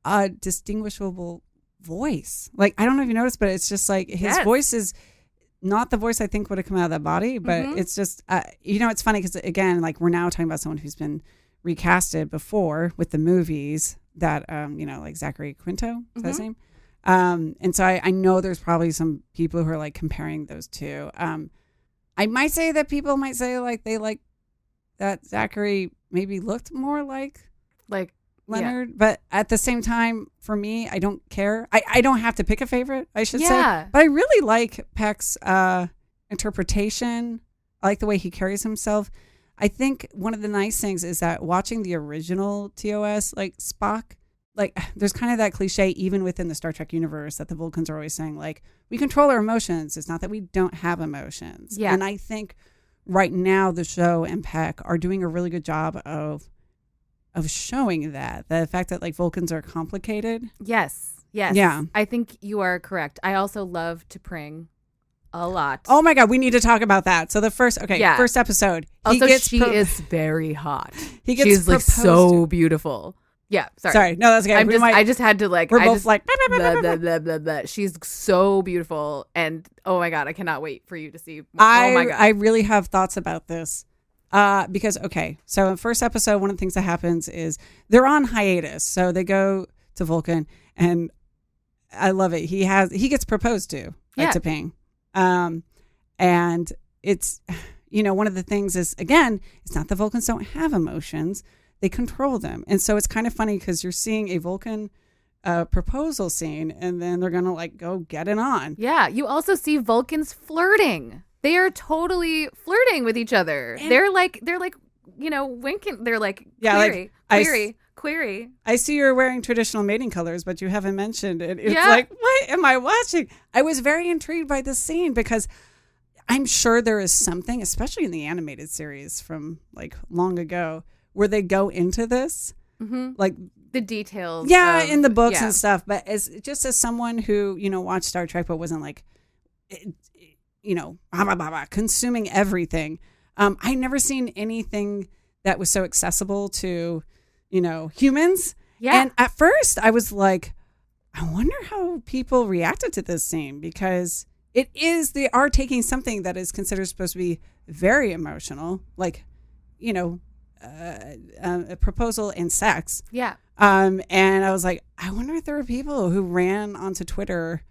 a distinguishable voice. Like, I don't know if you noticed, but it's just like his voice is not the voice I think would have come out of that body, but it's just, it's funny because, again, like we're now talking about someone who's been recasted before with the movies that, like Zachary Quinto, is that his name? And so I know there's probably some people who are like comparing those two. I might say that people might say like they like that Zachary maybe looked more like Leonard, but at the same time, for me, I don't care. I don't have to pick a favorite, I should say. But I really like Peck's interpretation. I like the way he carries himself. I think one of the nice things is that watching the original TOS, like Spock, like there's kind of that cliche even within the Star Trek universe that the Vulcans are always saying, like, we control our emotions. It's not that we don't have emotions. Yeah. And I think right now the show and Peck are doing a really good job of showing that. The fact that like Vulcans are complicated. Yes. Yeah. I think you are correct. I also love T'Pring a lot. Oh my God, we need to talk about that. So the first episode. Also, she is very hot. She's like so beautiful. Yeah, sorry. No, that's okay. I just had to like. We're both like. Blah, blah, blah. She's so beautiful, and oh my God, I cannot wait for you to see. I really have thoughts about this. Because, so in the first episode, one of the things that happens is they're on hiatus. So they go to Vulcan, and I love it. He gets proposed to by T'Pring. And it's, one of the things is, again, it's not the Vulcans don't have emotions. They control them. And so it's kind of funny because you're seeing a Vulcan proposal scene and then they're going to like go get it on. Yeah. You also see Vulcans flirting. They are totally flirting with each other. And they're like, winking. They're like, query. I see you're wearing traditional mating colors, but you haven't mentioned it. It's like, what am I watching? I was very intrigued by this scene because I'm sure there is something, especially in the animated series from like long ago, where they go into this, like the details. Yeah, in the books and stuff. But as someone who, watched Star Trek, but wasn't like, consuming everything. I never seen anything that was so accessible to, humans. Yeah. And at first I was like, I wonder how people reacted to this scene because they are taking something that is considered supposed to be very emotional, like, a proposal and sex. Yeah. And I was like, I wonder if there were people who ran onto Twitter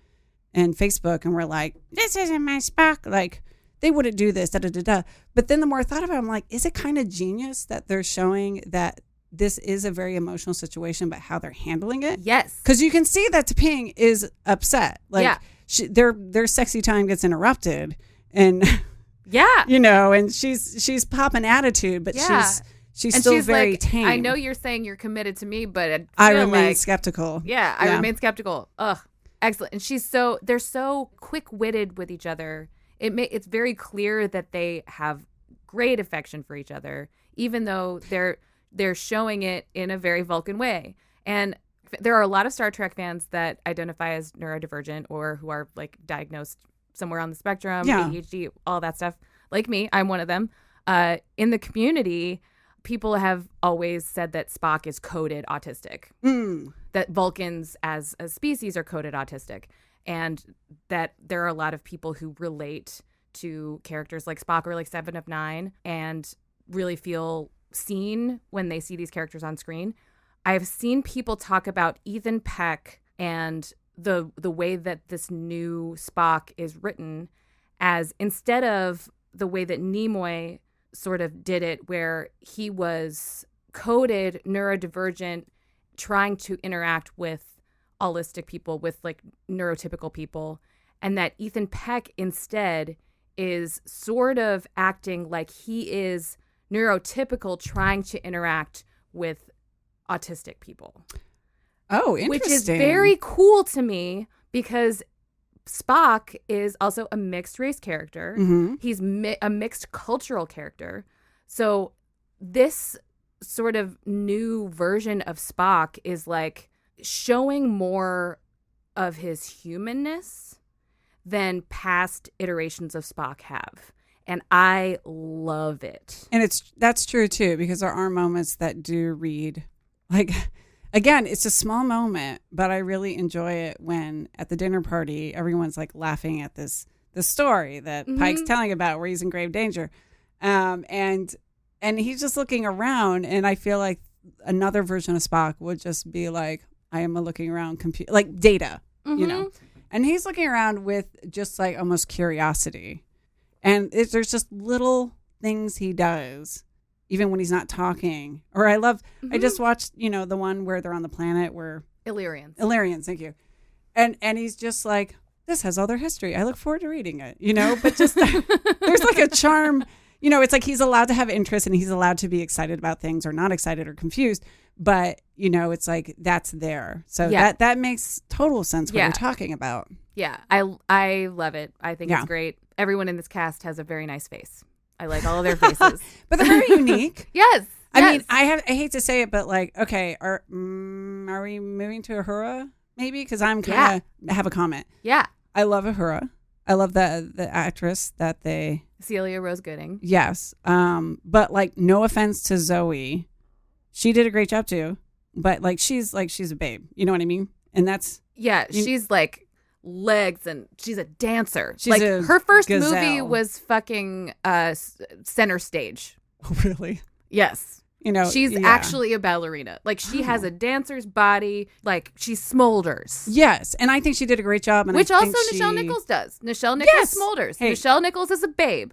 and Facebook and were like, this isn't my Spock. Like, they wouldn't do this, da-da-da-da. But then the more I thought about it, I'm like, is it kind of genius that they're showing that this is a very emotional situation, but how they're handling it? Yes. Because you can see that T'Ping is upset. Like, their sexy time gets interrupted. And, and she's popping attitude, but she's still very like, tame. I know you're saying you're committed to me, but I remain skeptical. Yeah, I remain skeptical. Ugh, excellent. And they're so quick-witted with each other. It's very clear that they have great affection for each other, even though they're showing it in a very Vulcan way. And there are a lot of Star Trek fans that identify as neurodivergent or who are like diagnosed somewhere on the spectrum, ADHD, all that stuff. Like me, I'm one of them. In the community, people have always said that Spock is coded autistic, that Vulcans as a species are coded autistic, and that there are a lot of people who relate to characters like Spock or like Seven of Nine and really feel seen when they see these characters on screen. I've seen people talk about Ethan Peck and the way that this new Spock is written as, instead of the way that Nimoy sort of did it, where he was coded neurodivergent, trying to interact with allistic people, with like neurotypical people, and that Ethan Peck instead is sort of acting like he is neurotypical, trying to interact with autistic people. Oh, interesting. Which is very cool to me because Spock is also a mixed race character. Mm-hmm. He's a mixed cultural character. So this sort of new version of Spock is like showing more of his humanness than past iterations of Spock have. And I love it. And that's true too, because there are moments that do read like, again, it's a small moment, but I really enjoy it when at the dinner party, everyone's like laughing at the story that Pike's telling about where he's in grave danger. And he's just looking around, and I feel like another version of Spock would just be like, I am a looking around like Data, and he's looking around with just like almost curiosity. And there's just little things he does, even when he's not talking. Or I just watched, the one where they're on the planet where Illyrians, thank you. And he's just like, this has all their history. I look forward to reading it, but just there's like a charm, it's like he's allowed to have interest and he's allowed to be excited about things or not excited or confused. But, it's like that's there. So that makes total sense what you're talking about. Yeah, I love it. I think it's great. Everyone in this cast has a very nice face. I like all of their faces. But they're very unique. Yes. I mean, I hate to say it, but like, okay, are we moving to Uhura maybe? Because I'm kind of have a comment. Yeah. I love Uhura. I love the actress that they... Celia Rose Gooding. Yes. But like, no offense to Zoe. She did a great job too. But like, she's a babe. You know what I mean? And that's... Yeah, she's like legs and she's a dancer. She's like her first movie was fucking Center Stage. Oh, really? Yes. She's actually a ballerina. Like she has a dancer's body. Like she smolders. Yes, and I think she did a great job. And which also Nichelle Nichols does. Nichelle Nichols smolders. Hey. Nichelle Nichols is a babe.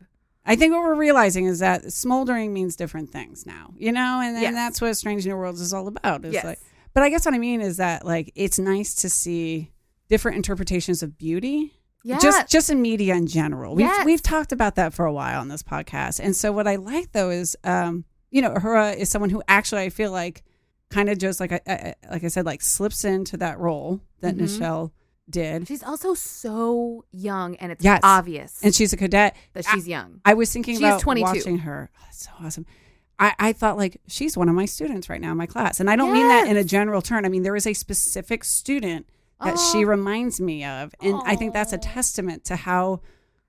I think what we're realizing is that smoldering means different things now, and Yes. that's what Strange New Worlds is all about. It's Yes. like, but I guess what I mean is that like it's nice to see different interpretations of beauty. Yeah. Just in media in general. Yes. We've talked about that for a while on this podcast. And so what I like though is Uhura is someone who actually I feel like kind of just like I said, like slips into that role that Nichelle did. She's also so young, and it's Yes. obvious And she's a cadet. that she's young. I was thinking She's about 22. watching her. Oh, that's so awesome. I thought like she's one of my students right now in my class. And I don't mean that in a general term. I mean, there is a specific student that she reminds me of. And I think that's a testament to how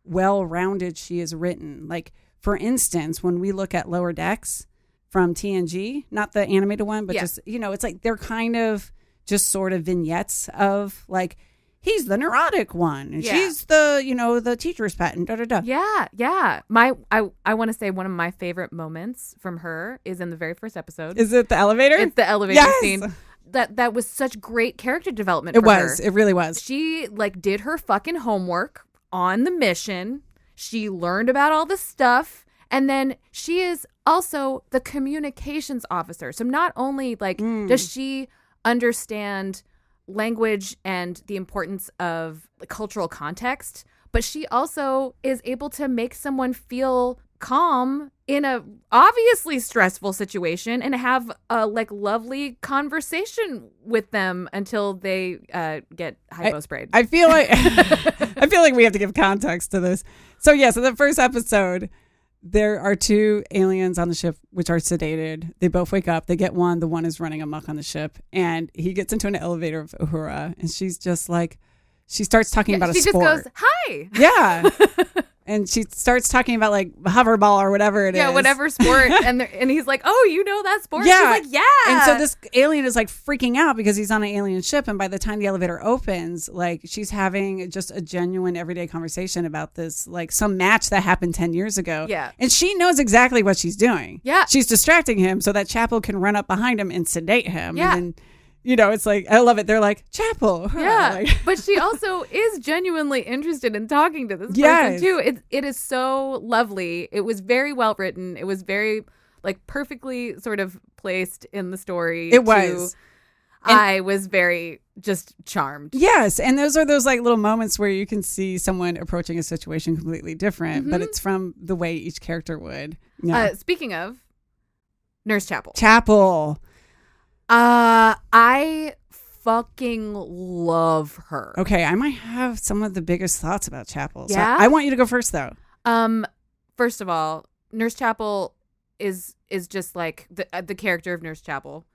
well-rounded she is written. Like, for instance, when we look at Lower Decks from TNG, not the animated one, but just, it's like they're kind of just sort of vignettes of like, he's the neurotic one and she's the, the teacher's pet and da-da-da. Yeah. I want to say one of my favorite moments from her is in the very first episode. Is it the elevator? It's the elevator scene. That was such great character development for her. It really was. She like did her fucking homework on the mission. She learned about all the stuff. And then she is also the communications officer. So not only like does she understand language and the importance of the cultural context, but she also is able to make someone feel calm in a obviously stressful situation and have a like lovely conversation with them until they get hypo sprayed. I feel like we have to give context to this. So the first episode, there are two aliens on the ship which are sedated. They both wake up. They get one. The one is running amok on the ship, and he gets into an elevator with Uhura, and she's just like, she starts talking about a sport. She just goes, "Hi." Yeah. And she starts talking about like hoverball or whatever it is. Yeah, whatever sport. And he's like, "Oh, you know that sport?" Yeah. She's like, "Yeah." And so this alien is like freaking out because he's on an alien ship. And by the time the elevator opens, like she's having just a genuine everyday conversation about this, like some match that happened 10 years ago. Yeah. And she knows exactly what she's doing. Yeah. She's distracting him so that Chapel can run up behind him and sedate him. Yeah. And then, it's like, I love it. They're like, Chapel. Yeah, Like, but she also is genuinely interested in talking to this Yes. person too. It is so lovely. It was very well written. It was very like perfectly sort of placed in the story. It was. I was very just charmed. Yes, and those are those like little moments where you can see someone approaching a situation completely different, but it's from the way each character would. Yeah. Speaking of Nurse Chapel. Chapel. I fucking love her. Okay, I might have some of the biggest thoughts about Chapel. So Yeah? I want you to go first, though. First of all, Nurse Chapel is just like the character of Nurse Chapel.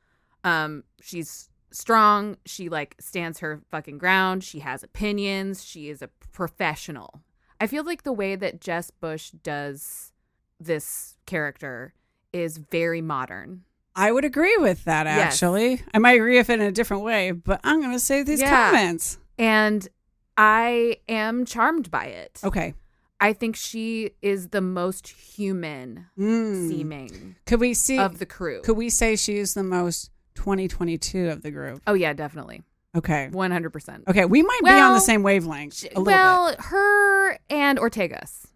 She's strong. She like stands her fucking ground. She has opinions. She is a professional. I feel like the way that Jess Bush does this character is very modern. I would agree with that, actually. I might agree with it in a different way, but I'm going to save these comments. And I am charmed by it. Okay. I think she is the most human seeming Could we see of the crew. Could we say she is the most 2022 of the group? Oh, yeah, definitely. Okay. 100%. Okay, we might be on the same wavelength a little bit. Her and Ortegas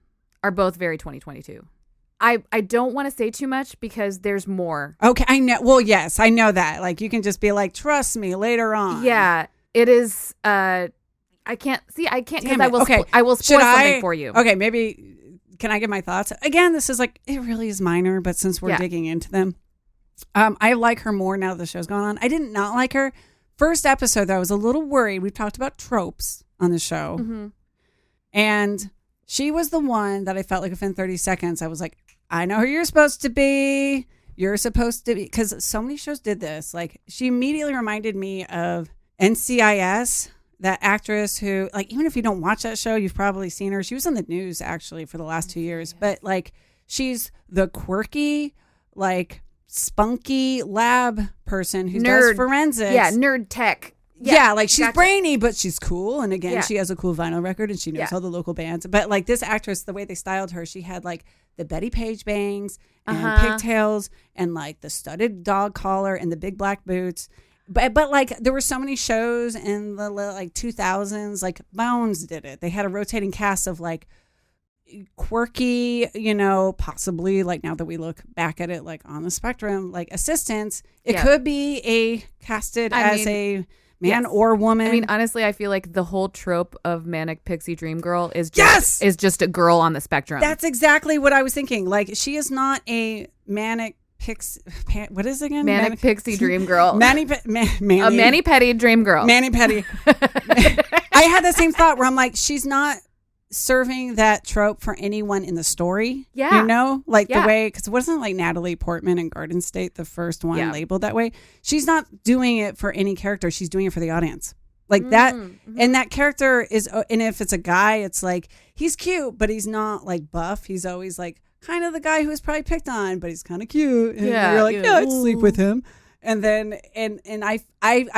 are both very 2022. I don't want to say too much because there's more. Okay, I know. Well, yes, I know that. Like, you can just be like, trust me later on. Yeah, it is. I can't because I will spoil something for you. Okay, maybe can I give my thoughts? Again, this is like, it really is minor, but since we're digging into them, I like her more now that the show's gone on. I did not like her. First episode, though, I was a little worried. We've talked about tropes on the show. Mm-hmm. And she was the one that I felt like within 30 seconds, I was like, I know who you're supposed to be. You're supposed to be. Because so many shows did this. Like, she immediately reminded me of NCIS, that actress who, like, even if you don't watch that show, you've probably seen her. She was on the news, actually, for the last 2 years. But, like, she's the quirky, like, spunky lab person who does forensics. Yeah, nerd tech. Yeah, like she's brainy, but she's cool. And again, Yeah. she has a cool vinyl record and she knows all the local bands. But like this actress, the way they styled her, she had like the Betty Page bangs and pigtails and like the studded dog collar and the big black boots. But like there were so many shows in the like 2000s, like Bones did it. They had a rotating cast of like quirky, possibly like now that we look back at it, like on the spectrum, like assistants, it could be casted as a man or woman. I mean, honestly, I feel like the whole trope of manic pixie dream girl is just a girl on the spectrum. That's exactly what I was thinking. Like, she is not a manic pixie. What is it again? Manic pixie dream girl. A mani-pedi dream girl. Mani-pedi. I had the same thought where I'm like, she's not serving that trope for anyone in the story. Yeah. The way, because wasn't like Natalie Portman in Garden State the first one labeled that way? She's not doing it for any character. She's doing it for the audience. Like that. And that character is, and if it's a guy, it's like, he's cute, but he's not like buff. He's always like kind of the guy who was probably picked on, but he's kind of cute. And you're like, I'd sleep with him. And then, and I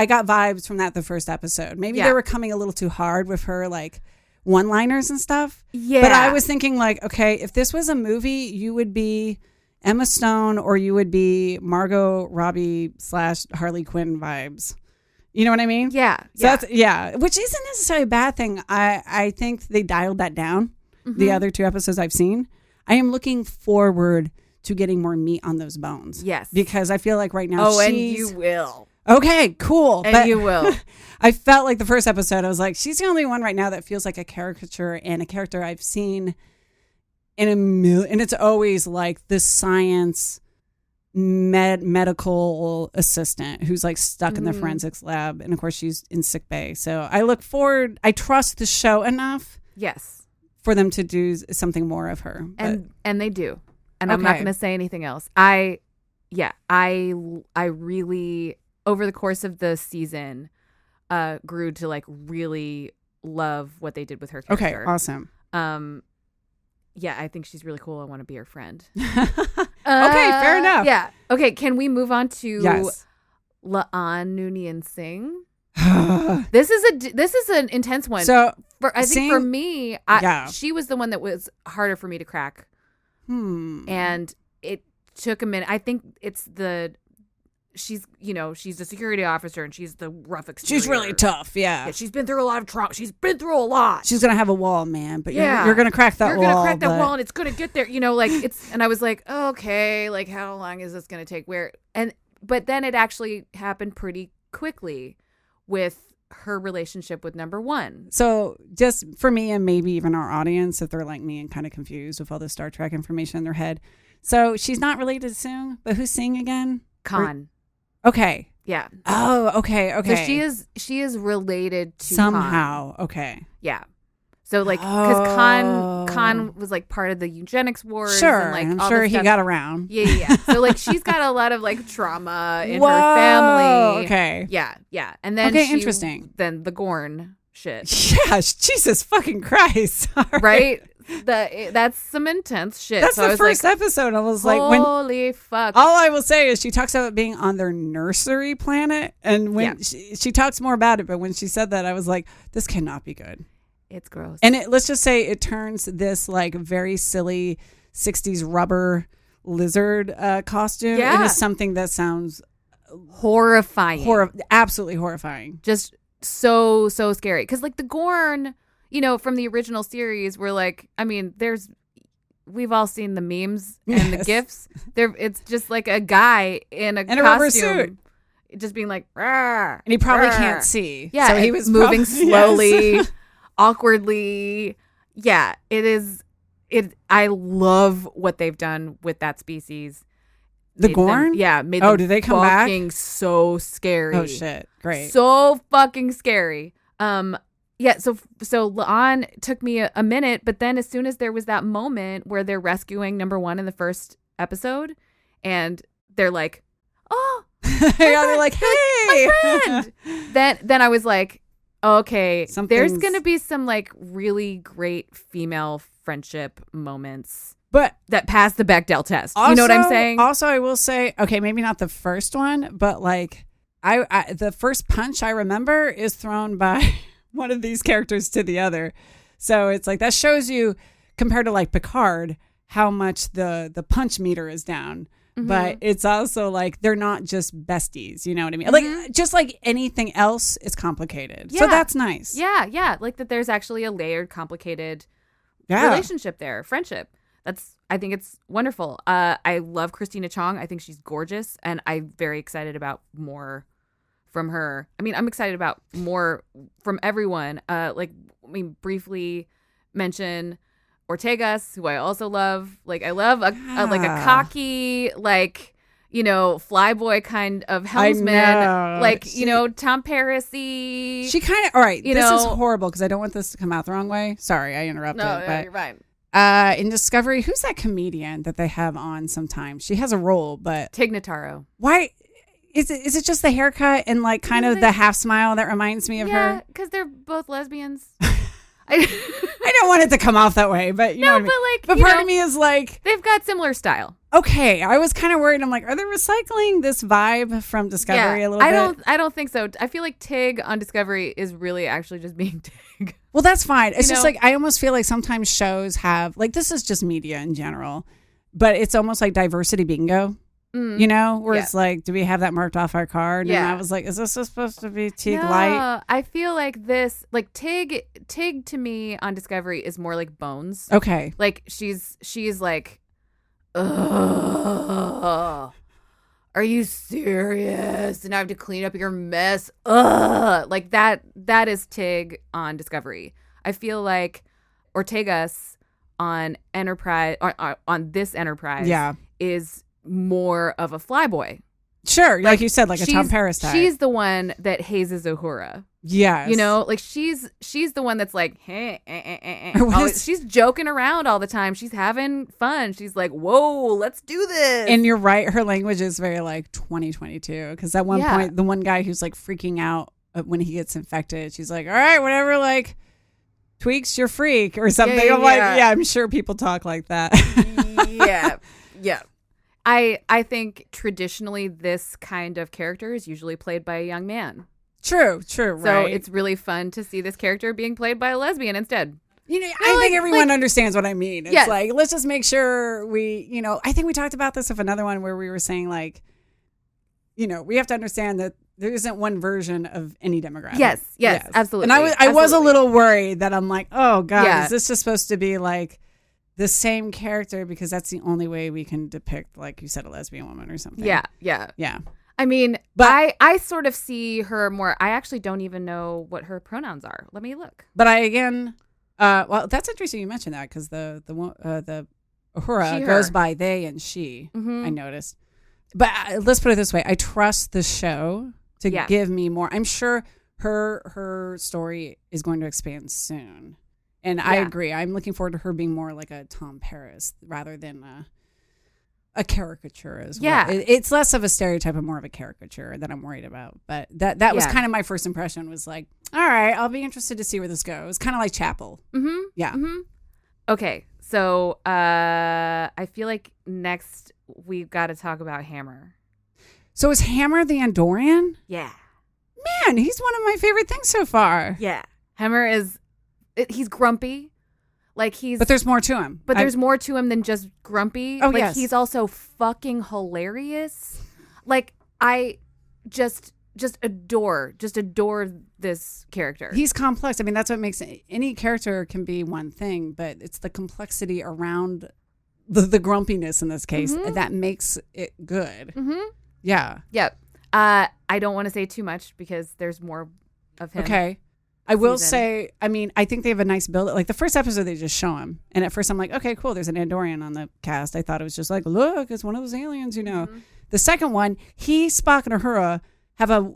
got vibes from that the first episode. Maybe they were coming a little too hard with her, like, one-liners and stuff. Yeah. But I was thinking, like, okay, if this was a movie, you would be Emma Stone or you would be Margot Robbie / Harley Quinn vibes. You know what I mean? Yeah. So that's, which isn't necessarily a bad thing. I think they dialed that down the other 2 episodes I've seen. I am looking forward to getting more meat on those bones. Yes. Because I feel like right now and you will. Okay, cool. And you will. I felt like the first episode, I was like, she's the only one right now that feels like a caricature and a character I've seen in a million. And it's always like this science medical assistant who's like stuck in the forensics lab. And of course, she's in sick bay. So I look forward. I trust the show enough. Yes. For them to do something more of her. And they do. And I'm not going to say anything else. I really, over the course of the season, grew to like really love what they did with her character. Okay, awesome. I think she's really cool. I want to be her friend. Okay, fair enough. Yeah. Okay, can we move on to Laan Noonien Singh? This is an intense one. So I think for me, she was the one that was harder for me to crack. And it took a minute. I think it's she's a security officer and she's the rough exterior. She's really tough. Yeah. She's been through a lot of trauma. She's been through a lot. She's going to have a wall, man, but you're going to crack that wall. You're going to crack that wall and it's going to get there, and I was like, okay, like how long is this going to take? But then it actually happened pretty quickly with her relationship with number one. So just for me and maybe even our audience, if they're like me and kind of confused with all the Star Trek information in their head. So she's not related to Sung, but who's Singh again? Khan. Okay. Yeah. Oh, okay. So she is related to somehow. Khan. Okay. Yeah. So like, because Khan was like part of the eugenics wars. Sure. And, like, I'm all sure this he stuff. got around. Yeah. So like, she's got a lot of like trauma in her family. Okay. Yeah. And then interesting. Then the Gorn shit. Yeah. Jesus fucking Christ. Right. That's some intense shit. That's the first episode. I was like, holy fuck. All I will say is she talks about being on their nursery planet, and when she talks more about it, but when she said that, I was like, this cannot be good. It's gross. And let's just say it turns this like very silly 60s rubber lizard costume into something that sounds horrifying. Absolutely horrifying. Just so scary. Because like the Gorn, from the original series, we're like, I mean, we've all seen the memes and the GIFs. It's just like a guy in a costume, rubber suit, just being like, rawr, and he probably rawr. Can't see. Yeah, so he was moving slowly, awkwardly. Yeah, it is. I love what they've done with that species. The Gorn? Made them did they come back? Fucking so scary. Oh shit! Great. So fucking scary. Yeah, so Laan took me a minute, but then as soon as there was that moment where they're rescuing number one in the first episode, and they're like, "Oh, they're like, hey, my friend." then I was like, okay, there's gonna be some like really great female friendship moments, but that pass the Bechdel test. Also, you know what I'm saying? Also, I will say, okay, maybe not the first one, but like I the first punch I remember is thrown by one of these characters to the other. So it's like that shows you, compared to like Picard, how much the punch meter is down. Mm-hmm. But it's also like they're not just besties. You know what I mean? Mm-hmm. Like just like anything else, it's complicated. Yeah. So that's nice. Yeah. Like that there's actually a layered, complicated relationship there, friendship. I think it's wonderful. I love Christina Chong. I think she's gorgeous, and I'm very excited about more from her. I mean, I'm excited about more from everyone. Briefly mention Ortegas, who I also love. Like, I love a cocky, like, flyboy kind of helmsman, Tom Paris-y. She kind of, all right, this is horrible because I don't want this to come out the wrong way. Sorry, I interrupted. No, but, you're right. In Discovery, who's that comedian that they have on sometimes? She has a role, but Tig Notaro. Why is it just the haircut and like kind of the half smile that reminds me of her? Yeah, because they're both lesbians. I don't want it to come off that way, but you know what I mean? But part of me is like, they've got similar style. Okay, I was kind of worried. I'm like, are they recycling this vibe from Discovery a little bit? I don't think so. I feel like Tig on Discovery is really actually just being Tig. Well, that's fine. It's just like, I almost feel like sometimes shows have, like, this is just media in general, but it's almost like diversity bingo, where it's like, do we have that marked off our card? And I was like, is this supposed to be Tig light? I feel like this, like Tig to me on Discovery is more like Bones. Okay. Like she's like, ugh, are you serious? And I have to clean up your mess. Ugh. Like that is Tig on Discovery. I feel like Ortegas on Enterprise, on this Enterprise, is more of a flyboy. Sure, like you said, like a Tom Paris type. She's the one that hazes Uhura. Yes. Like she's the one that's like, hey, she's joking around all the time. She's having fun. She's like, whoa, let's do this. And you're right. Her language is very like 2022. Because at one point, the one guy who's like freaking out when he gets infected, she's like, all right, whatever, like tweaks your freak or something. I'm like, I'm sure people talk like that. Yeah. I think traditionally this kind of character is usually played by a young man. True, right. So it's really fun to see this character being played by a lesbian instead. I think everyone understands what I mean. It's like, let's just make sure we, I think we talked about this with another one where we were saying like, we have to understand that there isn't one version of any demographic. Yes, absolutely. And I was a little worried that I'm like, oh God, is this just supposed to be like the same character because that's the only way we can depict, like you said, a lesbian woman or something. Yeah. I mean, but I sort of see her more. I actually don't even know what her pronouns are. Let me look. But well, that's interesting you mentioned that because the Uhura goes by they and she. I noticed. But let's put it this way: I trust the show to give me more. I'm sure her story is going to expand soon. And I agree. I'm looking forward to her being more like a Tom Paris rather than a caricature as well. It's less of a stereotype and more of a caricature that I'm worried about. But that was kind of my first impression was like, all right, I'll be interested to see where this goes. Kind of like Chapel. Yeah. Okay. So I feel like next we've got to talk about Hammer. So is Hammer the Andorian? Yeah. Man, he's one of my favorite things so far. Yeah. Hammer is... he's grumpy, but there's more to him. But there's more to him than just grumpy. Oh, yes. He's also fucking hilarious. Like I just adore this character. He's complex. I mean, that's what makes any character can be one thing, but it's the complexity around the grumpiness in this case that makes it good. Yeah. Yep. I don't want to say too much because there's more of him. Okay. I will say, I mean, I think they have a nice build. Like the first episode, they just show him. And at first I'm like, okay, cool. There's an Andorian on the cast. I thought it was just like, look, it's one of those aliens, The second one, Spock and Uhura have a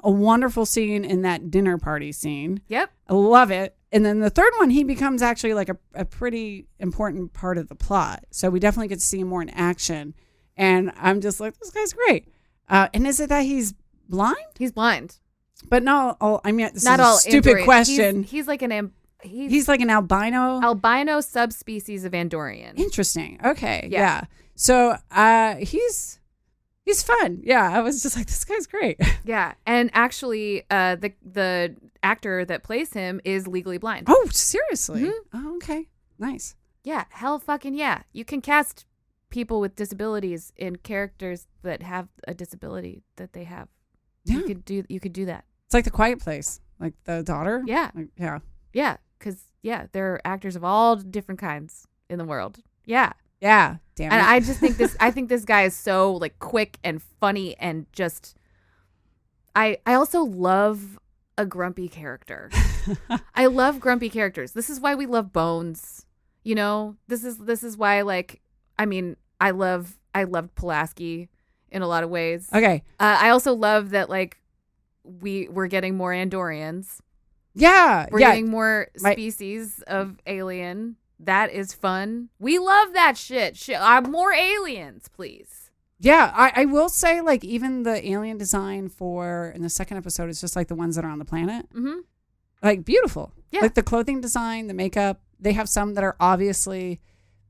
wonderful scene in that dinner party scene. Yep. I love it. And then the third one, he becomes actually like a pretty important part of the plot. So we definitely get to see him more in action. And I'm just like, this guy's great. And is it that he's blind? He's blind. But not all. I mean, this not is a all stupid Andorian. question. He's like he's like an albino subspecies of Andorian. Interesting. Okay. Yeah. So he's fun. Yeah. I was just like, this guy's great. Yeah. And actually, the actor that plays him is legally blind. Oh, seriously? Oh, okay. Nice. Yeah. Hell fucking yeah. You can cast people with disabilities in characters that have a disability that they have. Yeah. You could do that. It's like The Quiet Place, like the daughter. Yeah. Yeah. Yeah. Because Yeah, there are actors of all different kinds in the world. Yeah. Yeah. Damn And it. I just think I think this guy is so like quick and funny and just I also love a grumpy character. I love grumpy characters. This is why we love Bones. You know, this is why like I loved Pulaski in a lot of ways. Okay. I also love that like we're getting more Andorians. Yeah. We're getting more species of alien. That is fun. We love that shit. More aliens, please. Yeah, I will say, like, even the alien design in the second episode is just like the ones that are on the planet. Mm-hmm. Like, beautiful. Yeah. Like, the clothing design, the makeup, they have some that are obviously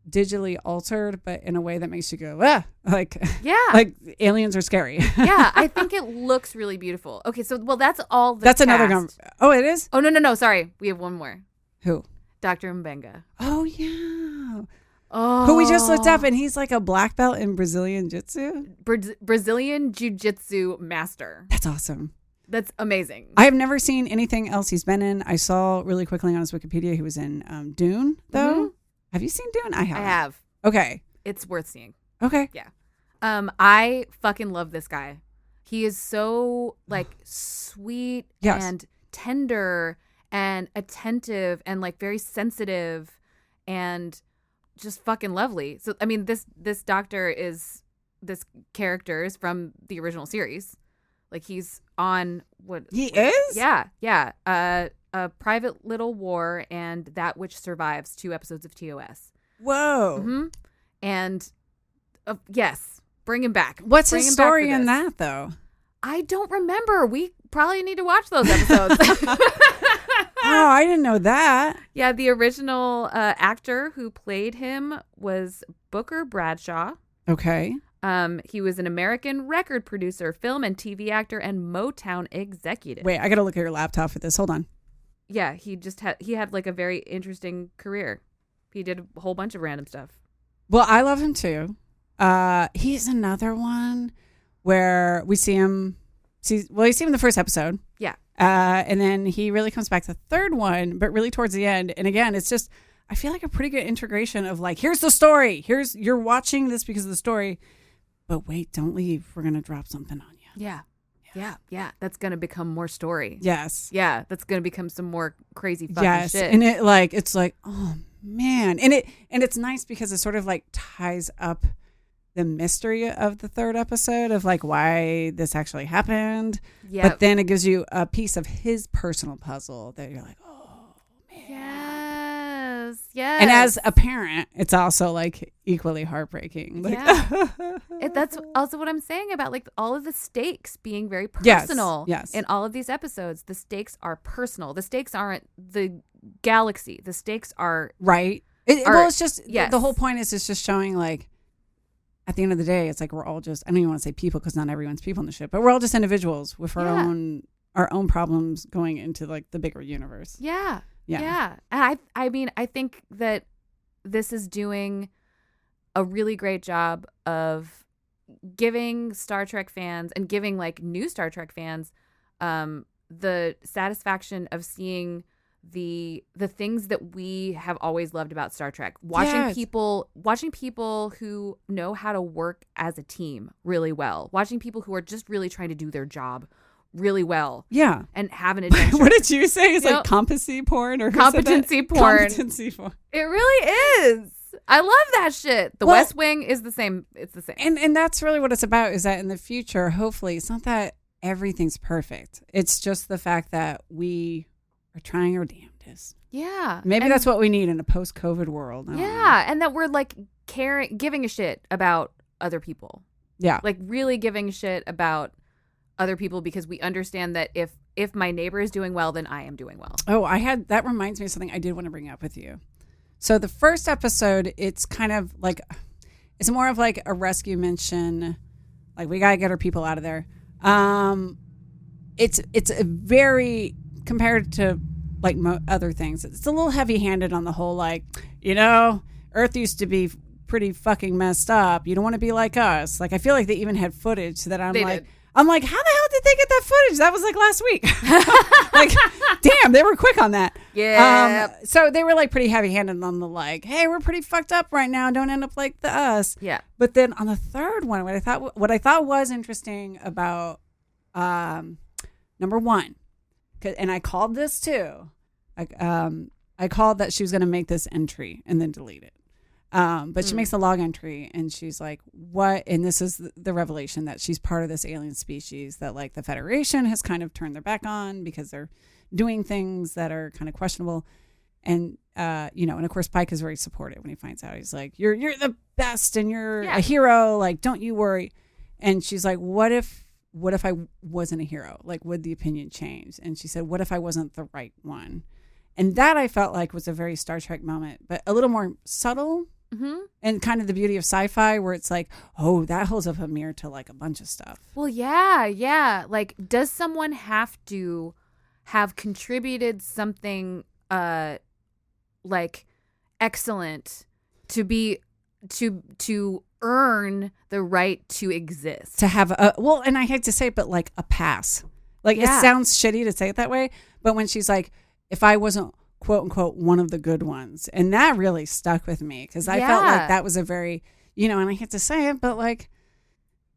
digitally altered, but in a way that makes you go, ah, like, yeah. like aliens are scary. Yeah, I think it looks really beautiful. Okay, so, that's all the That's cast. another Oh, it is? Oh, no, sorry. We have one more. Who? Dr. Mbenga. Oh, yeah. Oh. Who we just looked up, and he's like a black belt in Brazilian Jiu-Jitsu. Brazilian Jiu-Jitsu master. That's awesome. That's amazing. I have never seen anything else he's been in. I saw really quickly on his Wikipedia he was in Dune, though. Mm-hmm. Have you seen Dune? I have. Okay. It's worth seeing. Okay. Yeah. I fucking love this guy. He is so like sweet and tender and attentive and like very sensitive and just fucking lovely. So I mean this doctor this character is from the original series. Like he's on he is? Yeah. A Private Little War and That Which Survives, 2 episodes of TOS. Whoa. Mm-hmm. And yes, bring him back. What's his story in that though? I don't remember. We probably need to watch those episodes. Oh, I didn't know that. Yeah, the original actor who played him was Booker Bradshaw. Okay. He was an American record producer, film and TV actor, and Motown executive. Wait, I got to look at your laptop for this. Hold on. Yeah, he had like a very interesting career. He did a whole bunch of random stuff. Well, I love him too. He's another one where we see him. You see him in the first episode. Yeah. And then he really comes back the third one, but really towards the end. And again, it's just, I feel like a pretty good integration of like, here's the story. You're watching this because of the story. But wait, don't leave. We're going to drop something on you. Yeah. That's going to become more story. Yes. Yeah. That's going to become some more crazy fucking shit. And it's like, oh man. And it's nice because it sort of like ties up the mystery of the third episode of like why this actually happened. Yeah. But then it gives you a piece of his personal puzzle that you're like, oh man. Yes. And as a parent, it's also like equally heartbreaking. Like, that's also what I'm saying about like all of the stakes being very personal. Yes. In all of these episodes, the stakes are personal. The stakes aren't the galaxy. The stakes are right. It's just the whole point is it's just showing like at the end of the day, it's like we're all just, I don't even want to say people because not everyone's people in the ship, but we're all just individuals with our own problems going into like the bigger universe. Yeah. And I mean, I think that this is doing a really great job of giving Star Trek fans and giving like new Star Trek fans the satisfaction of seeing the things that we have always loved about Star Trek. Watching people who know how to work as a team really well. Watching people who are just really trying to do their job really well. Yeah. And have an adventure. What did you say? It's like competency porn or competency porn. Competency porn. It really is. I love that shit. The West Wing is the same. It's the same. And that's really what it's about, is that in the future, hopefully, it's not that everything's perfect. It's just the fact that we are trying our damnedest. Yeah. Maybe that's what we need in a post-COVID world. Yeah. And that we're like giving a shit about other people. Yeah. Like really giving a shit about other people because we understand that if my neighbor is doing well, then I am doing well. Oh, that reminds me of something I did want to bring up with you. So the first episode, it's kind of like, it's more of like a rescue mission. Like we got to get our people out of there. It's a very, compared to like other things, it's a little heavy handed on the whole, like, Earth used to be pretty fucking messed up. You don't want to be like us. Like, I feel like they even had footage that I'm like, how the hell hell did they get that footage? That was like last week. Like, damn, they were quick on that. Yeah. So they were like pretty heavy handed on the like, hey, we're pretty fucked up right now. Don't end up like the us. Yeah. But then on the third one, what I thought was interesting about number one, and I called this too. I called that she was going to make this entry and then delete it. But she makes a log entry and she's like, what? And this is the revelation that she's part of this alien species that like the Federation has kind of turned their back on because they're doing things that are kind of questionable. And, and of course, Pike is very supportive when he finds out. He's like, you're the best and you're a hero. Like, don't you worry. And she's like, what if I wasn't a hero? Like, would the opinion change? And she said, what if I wasn't the right one? And that I felt like was a very Star Trek moment, but a little more subtle. Mm-hmm. And kind of the beauty of sci-fi where it's like, oh, that holds up a mirror to like a bunch of stuff. Well, yeah. Like, does someone have to have contributed something like excellent to earn the right to exist? To have and I hate to say it, but like a pass. Like it sounds shitty to say it that way, but when she's like, if I wasn't quote unquote one of the good ones, and that really stuck with me because I felt like that was a very, and I hate to say it, but like,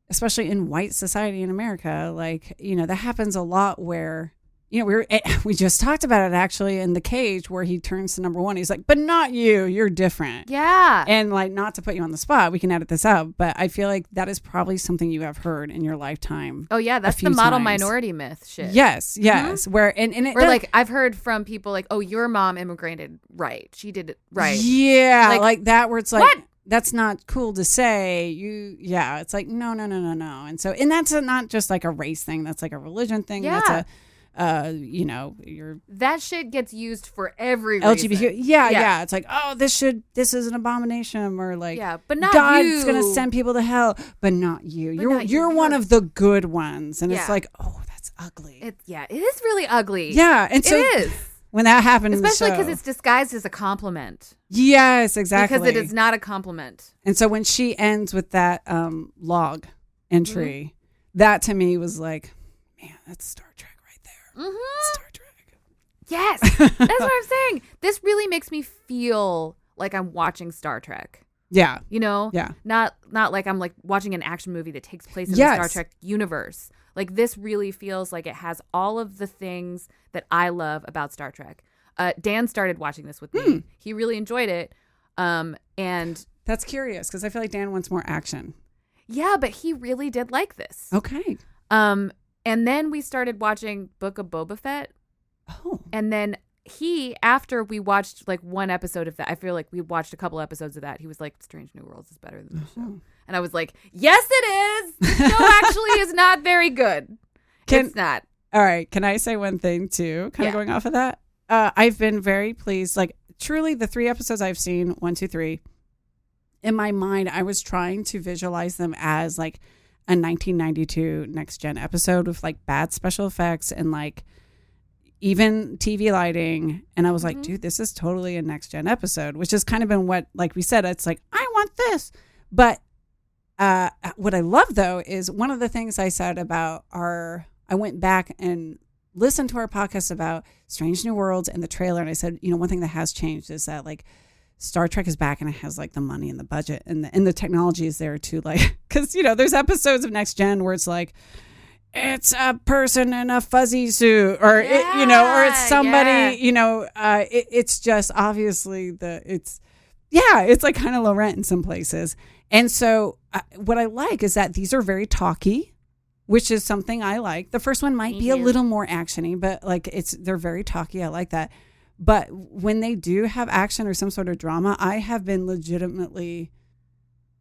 especially in white society in America, like, that happens a lot where, we just talked about it actually in The Cage where he turns to number one. He's like, but not you, you're different. Yeah. And like, not to put you on the spot, we can edit this out, but I feel like that is probably something you have heard in your lifetime. Oh yeah. That's the model minority myth shit. Yes. Mm-hmm. Where, and it, or like I've heard from people like, oh, your mom immigrated right. She did it right. Yeah. Like that where it's like, what? That's not cool to say. It's like, no. And so, and that's not just like a race thing. That's like a religion thing. Yeah. That's that shit gets used for every LGBT. reason. Yeah. It's like, oh, this is an abomination, or like, but not God's you. gonna send people to hell, but not you. You're one of the good ones, and it's like, oh, that's ugly. It is really ugly. Yeah, and so it is when that happened, especially because it's disguised as a compliment. Yes, exactly. Because it is not a compliment. And so when she ends with that log entry, that to me was like, man, that's Star Trek. Mm-hmm. Star Trek. Yes, that's what I'm saying. This really makes me feel like I'm watching Star Trek. Yeah. Yeah. Not like I'm like watching an action movie that takes place in the Star Trek universe. Like this really feels like it has all of the things that I love about Star Trek. Dan started watching this with me. He really enjoyed it. And that's curious because I feel like Dan wants more action. Yeah, but he really did like this. Okay. And then we started watching Book of Boba Fett. Oh. And then after we watched like one episode of that, I feel like we watched a couple episodes of that. He was like, Strange New Worlds is better than the show. And I was like, yes, it is. The show actually is not very good. It's not. All right. Can I say one thing too? Kind of going off of that. I've been very pleased. Like truly the 3 episodes I've seen, 1, 2, 3, in my mind, I was trying to visualize them as like a 1992 Next Gen episode with like bad special effects and like even TV lighting. And I was like, dude, this is totally a Next Gen episode, which has kind of been what, like we said, it's like, I want this. But what I love though is one of the things I said about I went back and listened to our podcast about Strange New Worlds and the trailer. And I said, one thing that has changed is that like Star Trek is back and it has like the money and the budget and the technology is there too. Like, cause there's episodes of Next Gen where it's like, it's a person in a fuzzy suit or, or it's somebody, it's just obviously it's like kind of low rent in some places. And so what I like is that these are very talky, which is something I like. The first one might be a little more actiony, but like they're very talky. I like that. But when they do have action or some sort of drama, I have been legitimately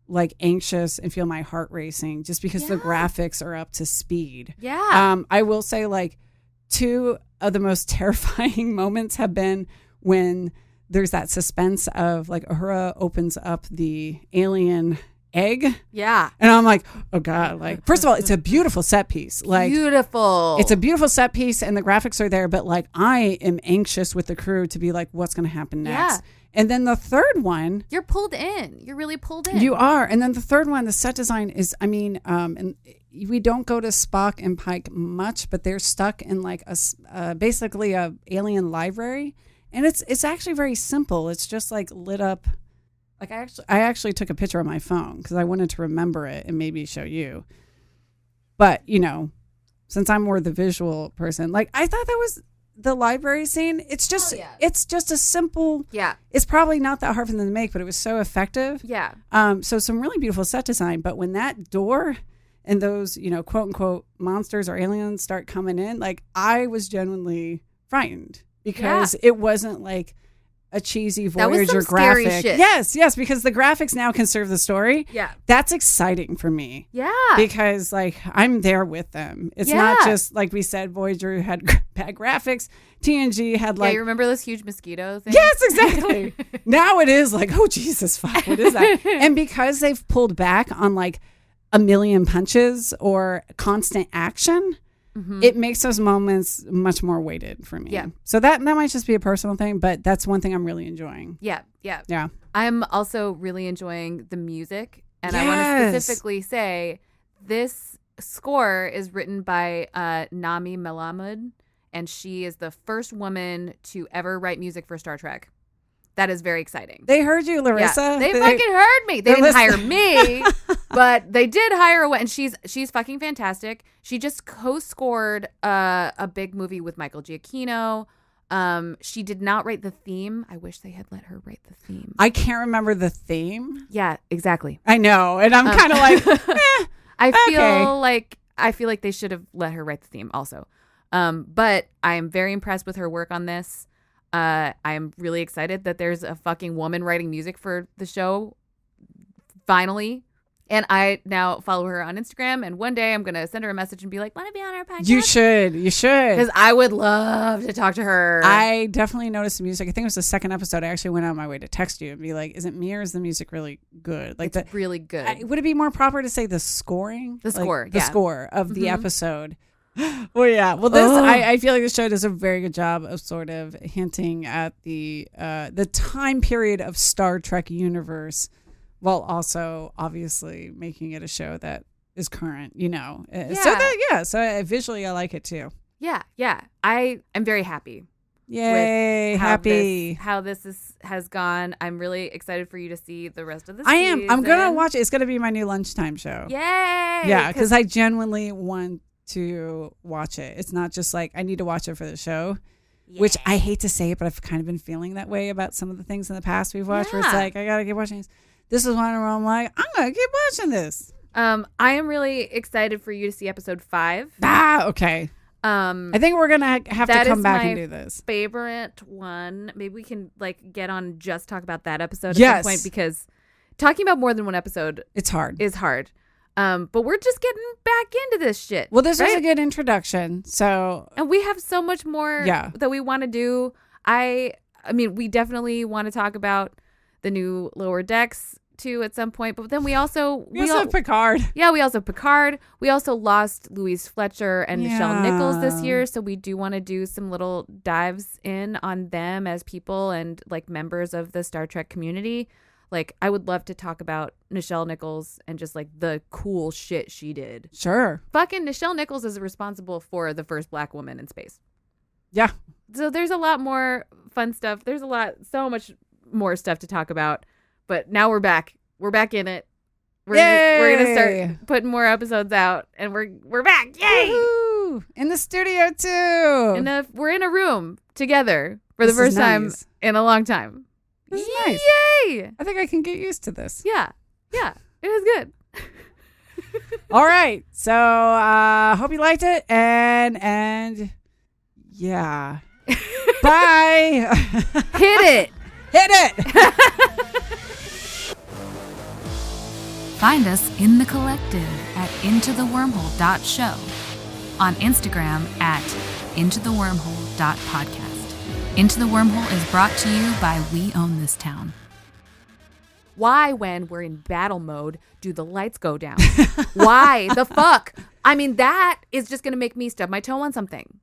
like anxious and feel my heart racing just because the graphics are up to speed. Yeah. I will say like 2 of the most terrifying moments have been when there's that suspense of like Uhura opens up the alien egg. Yeah. And I'm like, oh God, like, first of all, it's a beautiful set piece. Like, beautiful. It's a beautiful set piece and the graphics are there, but like, I am anxious with the crew to be like, what's going to happen next? And then the third one, You're pulled in. You're really pulled in. you are. And then the third one, the set design is, and we don't go to Spock and Pike much, but they're stuck in like basically a alien library. And it's actually very simple. It's just like lit up. Like I actually took a picture on my phone because I wanted to remember it and maybe show you. But, since I'm more the visual person, like I thought that was the library scene. It's just it's just a simple. Yeah. It's probably not that hard for them to make, but it was so effective. Yeah. So some really beautiful set design. But when that door and those, quote unquote monsters or aliens start coming in, like I was genuinely frightened because it wasn't like a cheesy Voyager graphic. Shit. Yes, because the graphics now can serve the story. Yeah. That's exciting for me. Yeah. Because like I'm there with them. It's not just like we said, Voyager had bad graphics. TNG had like you remember those huge mosquito things? Yes, exactly. Now it is like, oh Jesus fuck, what is that? And because they've pulled back on like a million punches or constant action, it makes those moments much more weighted for me. Yeah. So that might just be a personal thing, but that's one thing I'm really enjoying. Yeah. I'm also really enjoying the music, and I want to specifically say this score is written by Nami Melamed, and she is the first woman to ever write music for Star Trek. That is very exciting. They heard you, Larissa. Yeah, they fucking heard me. They didn't hire me, but they did hire a woman, and she's fucking fantastic. She just co-scored a big movie with Michael Giacchino. She did not write the theme. I wish they had let her write the theme. I can't remember the theme. Yeah, exactly. I know, and I'm kind of like, I feel like they should have let her write the theme also. But I am very impressed with her work on this. I'm really excited that there's a fucking woman writing music for the show. Finally. And I now follow her on Instagram, and one day I'm going to send her a message and be like, want to be on our podcast? You should. Because I would love to talk to her. I definitely noticed the music. I think it was the second episode. I actually went out of my way to text you and be like, is it me or is the music really good? Like it's really good. Would it be more proper to say the scoring? The score, The score of the episode. Well, yeah. Well, this I feel like the show does a very good job of sort of hinting at the time period of Star Trek universe, while also obviously making it a show that is current. So visually I like it too. Yeah. I am very happy. Yay! Happy how this has gone. I'm really excited for you to see the rest of the I season. am. I'm gonna watch it. It's gonna be my new lunchtime show. Yay! Yeah, because I genuinely want to watch it. It's not just like I need to watch it for the show, which I hate to say it, but I've kind of been feeling that way about some of the things in the past we've watched where it's like I gotta keep watching this. This is one where I'm like, I'm gonna keep watching this. I am really excited for you to see episode 5. Okay. I think we're gonna have to come back and do this. Favorite one. Maybe we can like get on and just talk about that episode at some point, because talking about more than one episode is hard. But we're just getting back into this shit. Well, this was a good introduction. And we have so much more that we want to do. I mean, we definitely want to talk about the new Lower Decks too at some point. But then we also have Picard. Yeah, we also have Picard. We also lost Louise Fletcher and Nichelle Nichols this year, so we do want to do some little dives in on them as people and like members of the Star Trek community. Like, I would love to talk about Nichelle Nichols and just, like, the cool shit she did. Sure. Fucking Nichelle Nichols is responsible for the first black woman in space. Yeah. So there's a lot more fun stuff. There's so much more stuff to talk about. But now we're back. We're back in it. We're gonna start putting more episodes out, and we're back. Yay! Woo-hoo! In the studio too. We're in a room together for the first time in a long time. This is nice. Yay! I think I can get used to this. Yeah. It was good. All right. So hope you liked it. And yeah. Bye. Hit it. Find us in the collective at intothewormhole.show, on Instagram at intothewormhole.podcast. Into the Wormhole is brought to you by We Own This Town. Why, when we're in battle mode, do the lights go down? Why the fuck? I mean, that is just going to make me stub my toe on something.